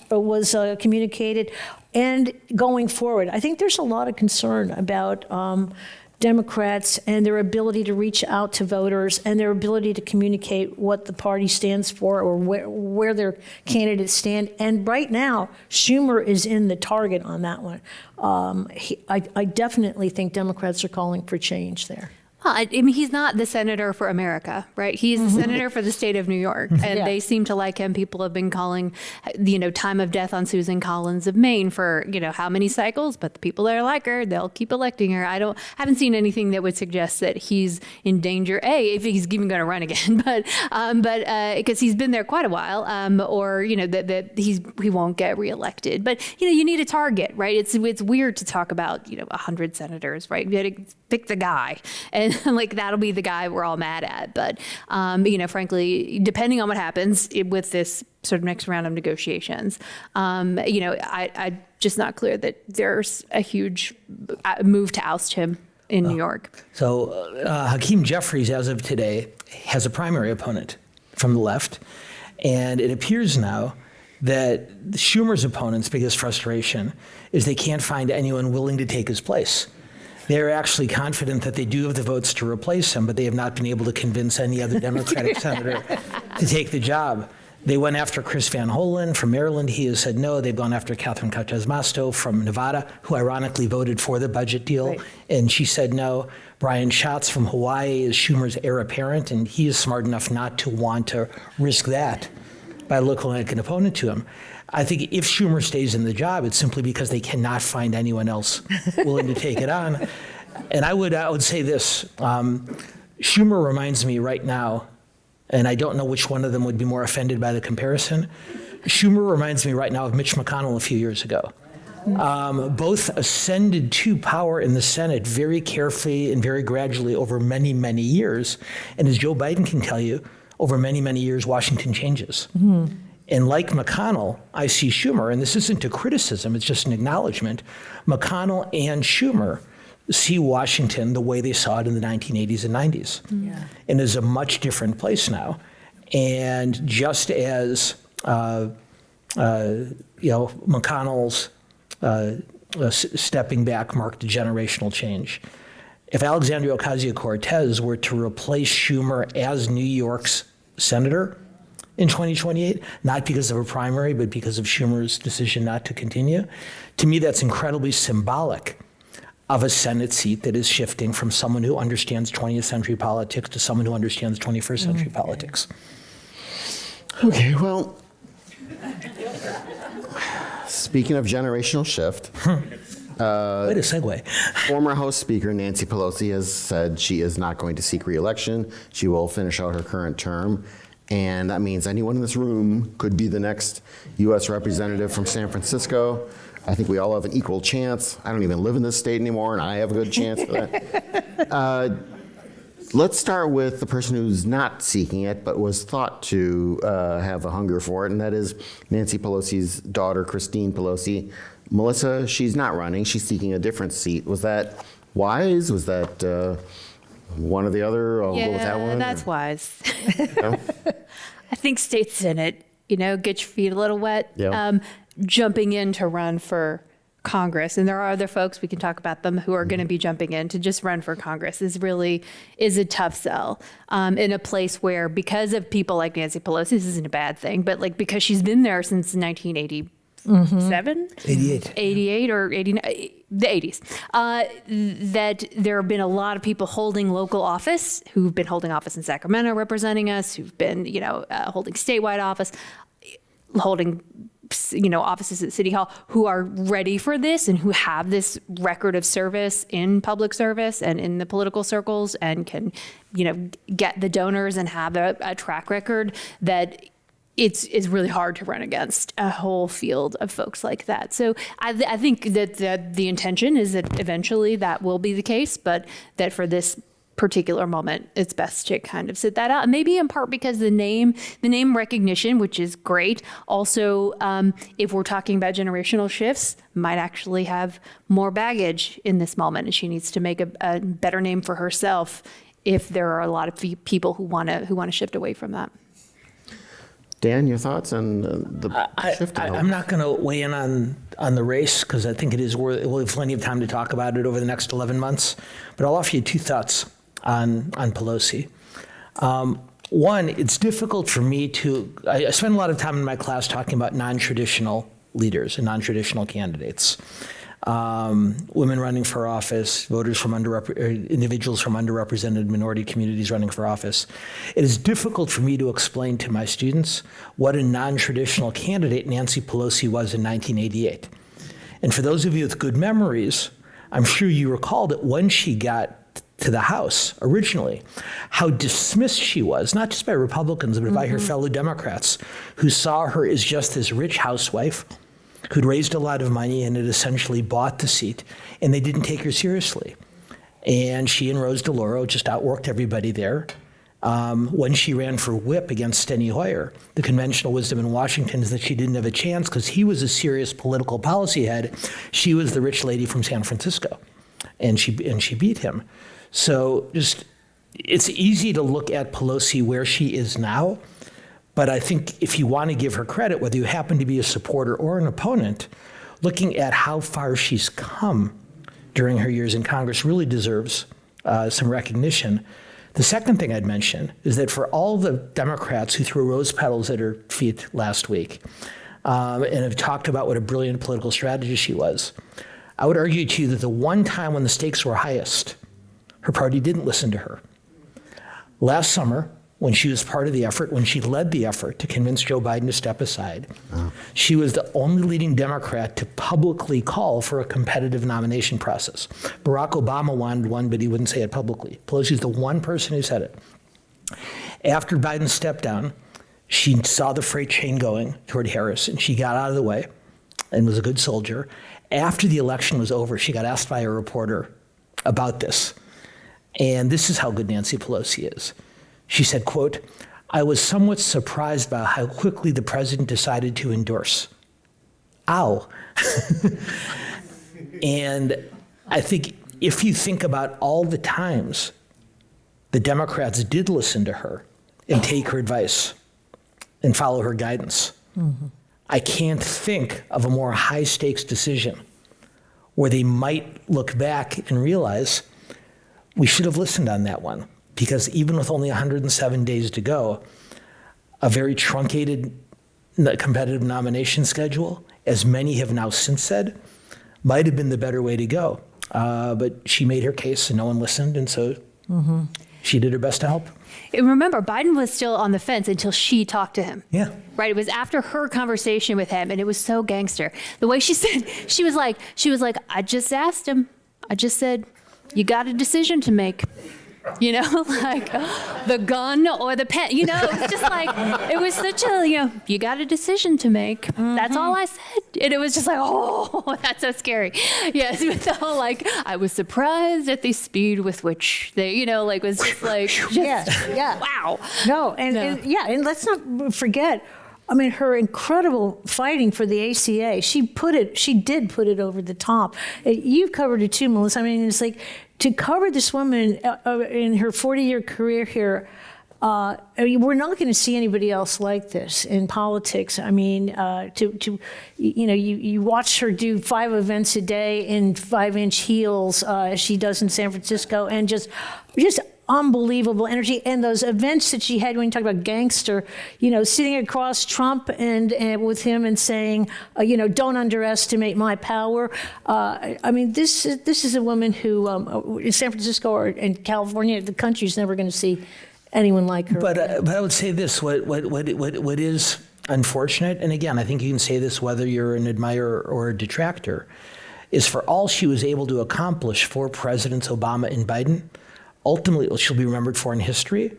communicated and going forward. I think there's a lot of concern about Democrats and their ability to reach out to voters and their ability to communicate what the party stands for or where their candidates stand. And right now, Schumer is in the target on that one. I definitely think Democrats are calling for change there. Well, I mean, he's not the senator for America, right? He's the senator for the state of New York, and they seem to like him. People have been calling, time of death on Susan Collins of Maine for, how many cycles, but the people that like her, they'll keep electing her. I haven't seen anything that would suggest that he's in danger, if he's even going to run again, but because he's been there quite a while, or, that he won't get reelected. But, you need a target, right? It's weird to talk about, 100 senators, right? You got to pick the guy. And that'll be the guy we're all mad at. But, frankly, depending on what happens with this sort of next round of negotiations, I'm just not clear that there's a huge move to oust him in New York. So Hakeem Jeffries, as of today, has a primary opponent from the left. And it appears now that Schumer's opponent's biggest frustration is they can't find anyone willing to take his place. They're actually confident that they do have the votes to replace him, but they have not been able to convince any other Democratic senator to take the job. They went after Chris Van Hollen from Maryland. He has said no. They've gone after Catherine Cortez Masto from Nevada, who ironically voted for the budget deal, and she said no. Brian Schatz from Hawaii is Schumer's heir apparent, and he is smart enough not to want to risk that by looking like an opponent to him. I think if Schumer stays in the job, it's simply because they cannot find anyone else willing to take it on. And I would say this, Schumer reminds me right now, and I don't know which one of them would be more offended by the comparison. Schumer reminds me right now of Mitch McConnell a few years ago. Both ascended to power in the Senate very carefully and very gradually over many, many years. And as Joe Biden can tell you, over many, many years, Washington changes. And like McConnell, I see Schumer, and this isn't a criticism, it's just an acknowledgement. McConnell and Schumer see Washington the way they saw it in the 1980s and 90s. And is a much different place now. And just as McConnell's stepping back marked a generational change, if Alexandria Ocasio-Cortez were to replace Schumer as New York's senator in 2028, not because of a primary, but because of Schumer's decision not to continue, to me that's incredibly symbolic of a Senate seat that is shifting from someone who understands 20th century politics to someone who understands 21st century politics. Okay, well, speaking of generational shift, Way to segue. former House Speaker Nancy Pelosi has said she is not going to seek re-election. She will finish out her current term. And that means anyone in this room could be the next U.S. representative from San Francisco. I think we all have an equal chance. I don't even live in this state anymore, and I have a good chance for that. Let's start with the person who's not seeking it, but was thought to have a hunger for it, and that is Nancy Pelosi's daughter, Christine Pelosi. Melissa, she's not running. She's seeking a different seat. Was that wise? Was that one or the other? I'll go with that one. That's wise. No? I think state senate, get your feet a little wet. Yeah. Jumping in to run for Congress, and there are other folks, we can talk about them, who are going to be jumping in to just run for Congress is a tough sell in a place where, because of people like Nancy Pelosi, this isn't a bad thing, but because she's been there since 1987, 88 or 89, the 80s, that there have been a lot of people holding local office who've been holding office in Sacramento representing us, who've been, holding statewide office, holding offices at City Hall, who are ready for this and who have this record of service in public service and in the political circles and can, get the donors and have a track record that it's really hard to run against a whole field of folks like that. So I think that the intention is that eventually that will be the case, but that for this particular moment, it's best to kind of sit that out. Maybe in part because the name recognition, which is great. Also, if we're talking about generational shifts, might actually have more baggage in this moment, and she needs to make a better name for herself if there are a lot of people who want to shift away from that. Dan, your thoughts on the shift? I'm not going to weigh in on the race because I think we'll have plenty of time to talk about it over the next 11 months. But I'll offer you two thoughts on Pelosi. One, it's difficult for me I spend a lot of time in my class talking about non-traditional leaders and non-traditional candidates. Women running for office, individuals from underrepresented minority communities running for office. It is difficult for me to explain to my students what a non-traditional candidate Nancy Pelosi was in 1988. And for those of you with good memories, I'm sure you recall that when she got to the House originally, how dismissed she was, not just by Republicans, but by her fellow Democrats, who saw her as just this rich housewife who'd raised a lot of money and had essentially bought the seat, and they didn't take her seriously. And she and Rose DeLauro just outworked everybody there. When she ran for whip against Steny Hoyer, the conventional wisdom in Washington is that she didn't have a chance because he was a serious political policy head. She was the rich lady from San Francisco, and she beat him. So it's easy to look at Pelosi where she is now. But I think if you want to give her credit, whether you happen to be a supporter or an opponent, looking at how far she's come during her years in Congress really deserves some recognition. The second thing I'd mention is that for all the Democrats who threw rose petals at her feet last week and have talked about what a brilliant political strategist she was, I would argue to you that the one time when the stakes were highest, her party didn't listen to her. Last summer, when she was part of the effort, when she led the effort to convince Joe Biden to step aside, she was the only leading Democrat to publicly call for a competitive nomination process. Barack Obama wanted one, but he wouldn't say it publicly. Pelosi's the one person who said it. After Biden stepped down, she saw the freight train going toward Harris, and she got out of the way and was a good soldier. After the election was over, she got asked by a reporter about this. And this is how good Nancy Pelosi is. She said, quote, "I was somewhat surprised by how quickly the president decided to endorse." Ow. And I think if you think about all the times the Democrats did listen to her and take her advice and follow her guidance, I can't think of a more high stakes decision where they might look back and realize we should have listened on that one. Because even with only 107 days to go, a very truncated competitive nomination schedule, as many have now since said, might have been the better way to go. But she made her case and no one listened, and so she did her best to help. And remember, Biden was still on the fence until she talked to him. Yeah. Right. It was after her conversation with him, and it was so gangster. The way she said, she was like, I just asked him. I just said, you got a decision to make. You know, like the gun or the pen, you know, it was just like, it was such a, you got a decision to make. That's all I said. And it was just like, oh, that's so scary. Yes, with the whole, like, I was surprised at the speed with which they, was just like, Yeah. Wow. No, and let's not forget, I mean, her incredible fighting for the ACA. She did put it over the top. You've covered it too, Melissa. I mean, it's like, to cover this woman in her 40-year career here, we're not going to see anybody else like this in politics. I mean, you watch her do 5 events a day in 5-inch heels, as she does in San Francisco, and just unbelievable energy. And those events that she had when you talk about gangster, sitting across Trump and with him and saying, don't underestimate my power. I mean, this is a woman who in San Francisco or in California, the country's never going to see anyone like her. But I would say this: what is unfortunate, and again, I think you can say this whether you're an admirer or a detractor, is for all she was able to accomplish for Presidents Obama and Biden. Ultimately, what she'll be remembered for in history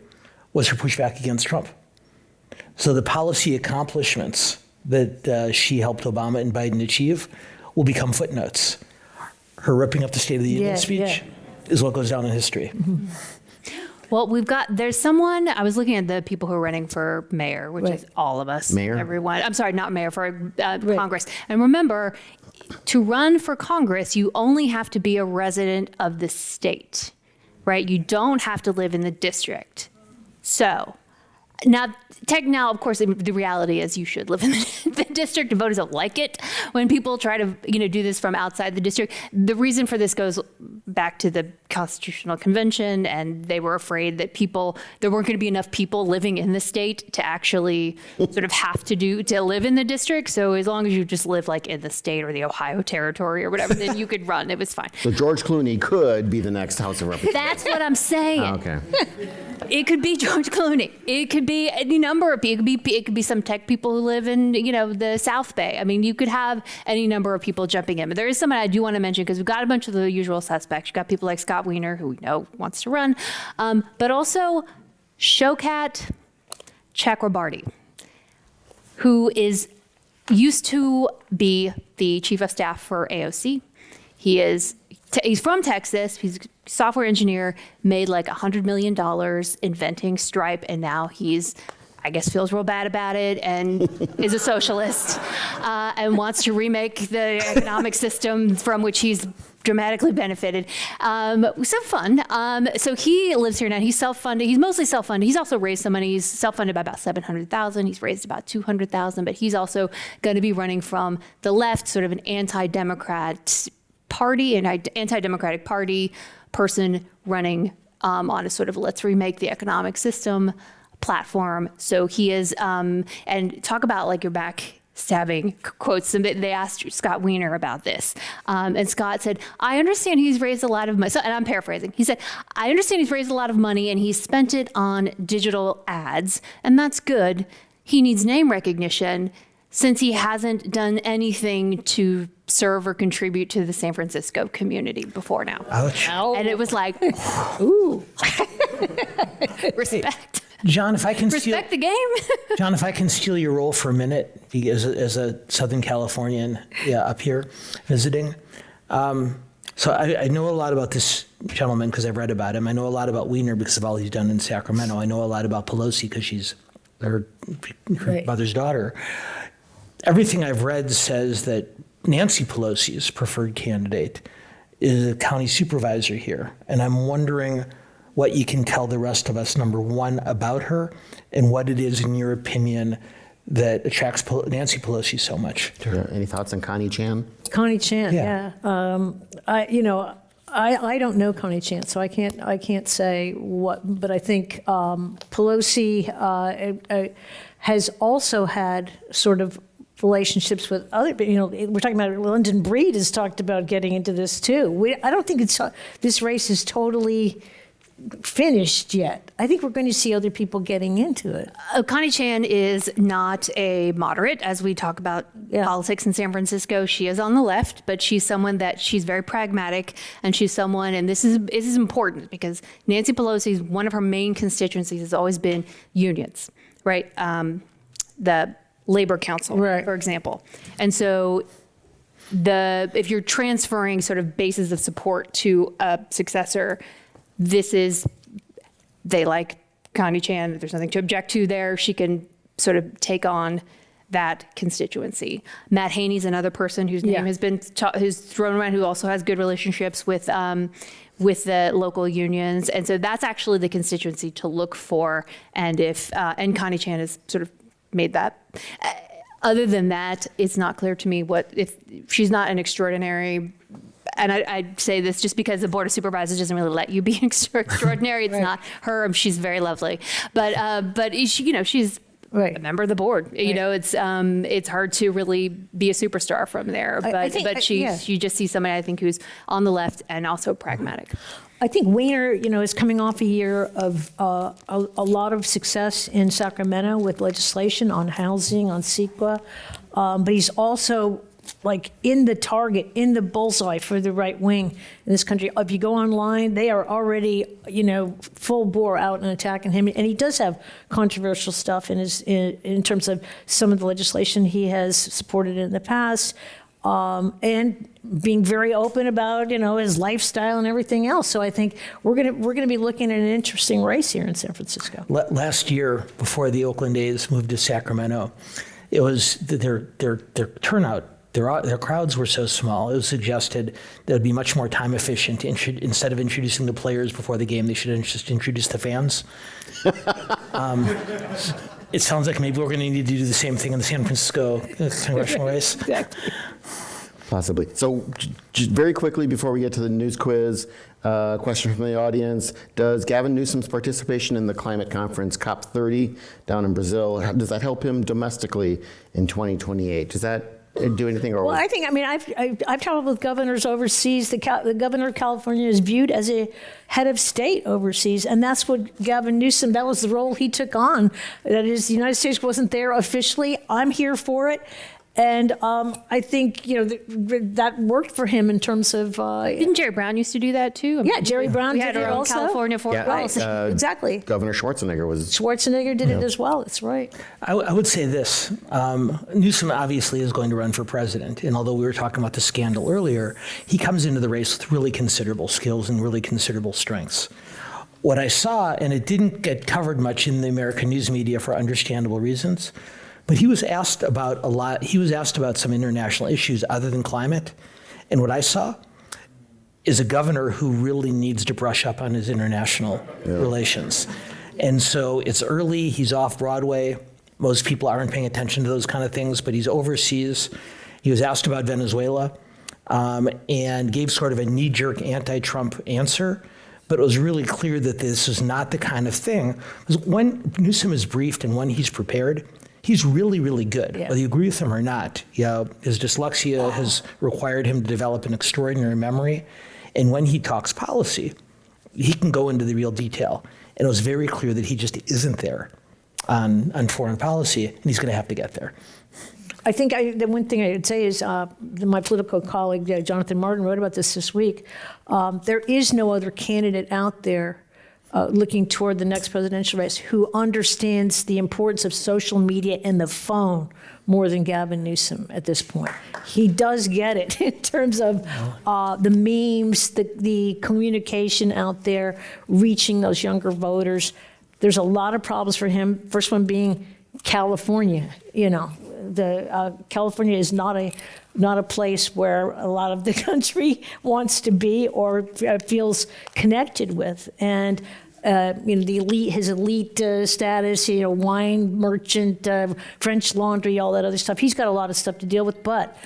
was her pushback against Trump. So the policy accomplishments that she helped Obama and Biden achieve will become footnotes. Her ripping up the State of the Union speech is what goes down in history. Well, there's someone, I was looking at the people who are running for mayor, which is all of us. Mayor? Everyone. I'm sorry, not mayor, for Congress. And remember, to run for Congress, you only have to be a resident of the state, right? You don't have to live in the district. So now, of course, the reality is you should live in the district. Voters don't like it when people try to, do this from outside the district. The reason for this goes back to the Constitutional Convention, and they were afraid that there weren't going to be enough people living in the state to actually sort of have to live in the district. So as long as you just live like in the state or the Ohio Territory or whatever, then you could run. It was fine. So George Clooney could be the next House of Representatives. That's what I'm saying. Okay. It could be George Clooney. It could be any number of people. It could be some tech people who live in, the South Bay. I mean, you could have any number of people jumping in. But there is someone I do want to mention because we've got a bunch of the usual suspects. You've got people like Scott Wiener, who we know wants to run, but also Showkat Chakrabarty, who used to be the chief of staff for AOC. He's from Texas. He's a software engineer, made like $100 million inventing Stripe, and now I guess feels real bad about it and is a socialist and wants to remake the economic system from which he's dramatically benefited. So fun. So he lives here now. He's self-funded. He's mostly self-funded. He's also raised some money. He's self-funded by about $700,000. He's raised about $200,000, but he's also going to be running from the left, sort of an anti-democrat party, an anti-democratic party person running on a sort of let's remake the economic system platform. So he is, and talk about like your backstabbing quotes. They asked Scott Wiener about this. And Scott said, I understand he's raised a lot of money. And I'm paraphrasing. He said, I understand he's raised a lot of money and he's spent it on digital ads. And that's good. He needs name recognition since he hasn't done anything to serve or contribute to the San Francisco community before now. Ouch. And it was like, ooh, respect. John, if I can Respect the game. John, if I can steal your role for a minute, as a Southern Californian up here visiting. So I know a lot about this gentleman because I've read about him. I know a lot about Wiener because of all he's done in Sacramento. I know a lot about Pelosi because she's her mother's daughter. Everything I've read says that Nancy Pelosi's preferred candidate is a county supervisor here. And I'm wondering what you can tell the rest of us, number one, about her, and what it is, in your opinion, that attracts Nancy Pelosi so much. Any thoughts on Connie Chan? Connie Chan, Yeah. I don't know Connie Chan, so I can't say what, but I think Pelosi has also had sort of relationships with other, we're talking about London Breed has talked about getting into this too. I don't think this race is totally finished yet. I think we're going to see other people getting into it. Connie Chan is not a moderate, as we talk about politics in San Francisco. She is on the left, but she's someone she's very pragmatic, and she's someone, and this is important because Nancy Pelosi's, one of her main constituencies has always been unions, right? The Labor Council, for example. And so if you're transferring sort of bases of support to a successor, they like Connie Chan. There's nothing to object to there. She can sort of take on that constituency. Matt Haney's another person whose name has been who's thrown around, who also has good relationships with the local unions, and so that's actually the constituency to look for. And and Connie Chan has sort of made that. Other than that, it's not clear to me if she's not an extraordinary. And I say this just because the Board of Supervisors doesn't really let you be extraordinary. It's not her. She's very lovely, but she's a member of the board. It's hard to really be a superstar from there. But you just see somebody I think who's on the left and also pragmatic. I think Wiener, is coming off a year of a lot of success in Sacramento with legislation on housing, on CEQA, but he's also like in the target, in the bullseye for the right wing in this country. If you go online, they are already, full bore out and attacking him. And he does have controversial stuff in terms of some of the legislation he has supported in the past, and being very open about, his lifestyle and everything else. So I think we're gonna be looking at an interesting race here in San Francisco. Last year, before the Oakland A's moved to Sacramento, it was their turnout. Their crowds were so small, it was suggested that it would be much more time efficient. Instead of introducing the players before the game, they should just introduce the fans. It sounds like maybe we're going to need to do the same thing in the San Francisco congressional race. Exactly. Possibly. So just very quickly before we get to the news quiz, question from the audience. Does Gavin Newsom's participation in the climate conference COP30 down in Brazil, does that help him domestically in 2028? Does that do anything? Or Well, I've traveled with governors overseas. The governor of California is viewed as a head of state overseas, and that's what Gavin Newsom, that was the role he took on. That is, the United States wasn't there officially. I'm here for it. And I think, that worked for him in terms of... Didn't Jerry Brown used to do that too? Yeah, Jerry Brown we did had it our own also. California foreign policy. Exactly. Governor Schwarzenegger Schwarzenegger did it as well. That's right. I would say this. Newsom obviously is going to run for president. And although we were talking about the scandal earlier, he comes into the race with really considerable skills and really considerable strengths. What I saw, and it didn't get covered much in the American news media for understandable reasons, but he was asked about a lot. He was asked about some international issues other than climate. And what I saw is a governor who really needs to brush up on his international relations. And so it's early. He's off Broadway. Most people aren't paying attention to those kind of things, but he's overseas. He was asked about Venezuela and gave sort of a knee-jerk anti-Trump answer. But it was really clear that this is not the kind of thing. Because when Newsom is briefed and when he's prepared, he's really, really good, whether you agree with him or not. His dyslexia has required him to develop an extraordinary memory. And when he talks policy, he can go into the real detail. And it was very clear that he just isn't there on foreign policy, and he's going to have to get there. I think the one thing I would say is my political colleague, Jonathan Martin, wrote about this week. There is no other candidate out there looking toward the next presidential race who understands the importance of social media and the phone more than Gavin Newsom at this point. He does get it in terms of the memes, the communication out there, reaching those younger voters. There's a lot of problems for him. First one being California. California is not a place where a lot of the country wants to be or feels connected with. And his elite status, wine merchant, French Laundry, all that other stuff. He's got a lot of stuff to deal with, but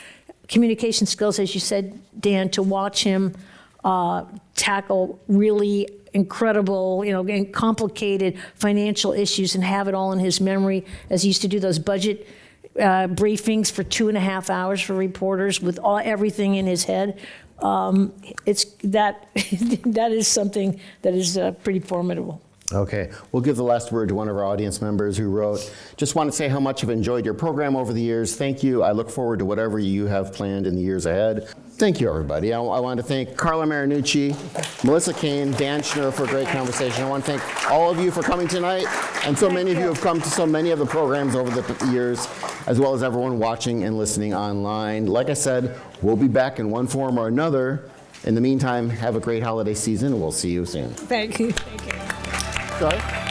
communication skills, as you said, Dan, to watch him tackle really incredible, and complicated financial issues and have it all in his memory, as he used to do those budget briefings for 2.5 hours for reporters with everything in his head. It's that is something that is pretty formidable. Okay, we'll give the last word to one of our audience members who wrote, just want to say how much I've enjoyed your program over the years. Thank you. I look forward to whatever you have planned in the years ahead. Thank you, everybody. I want to thank Carla Marinucci, Melissa Kane, Dan Schnur for a great conversation. I want to thank all of you for coming tonight, and so many of you have come to so many of the programs over the years, as well as everyone watching and listening online. Like I said, we'll be back in one form or another. In the meantime, have a great holiday season, and we'll see you soon. Thank you. Thank you. Sorry?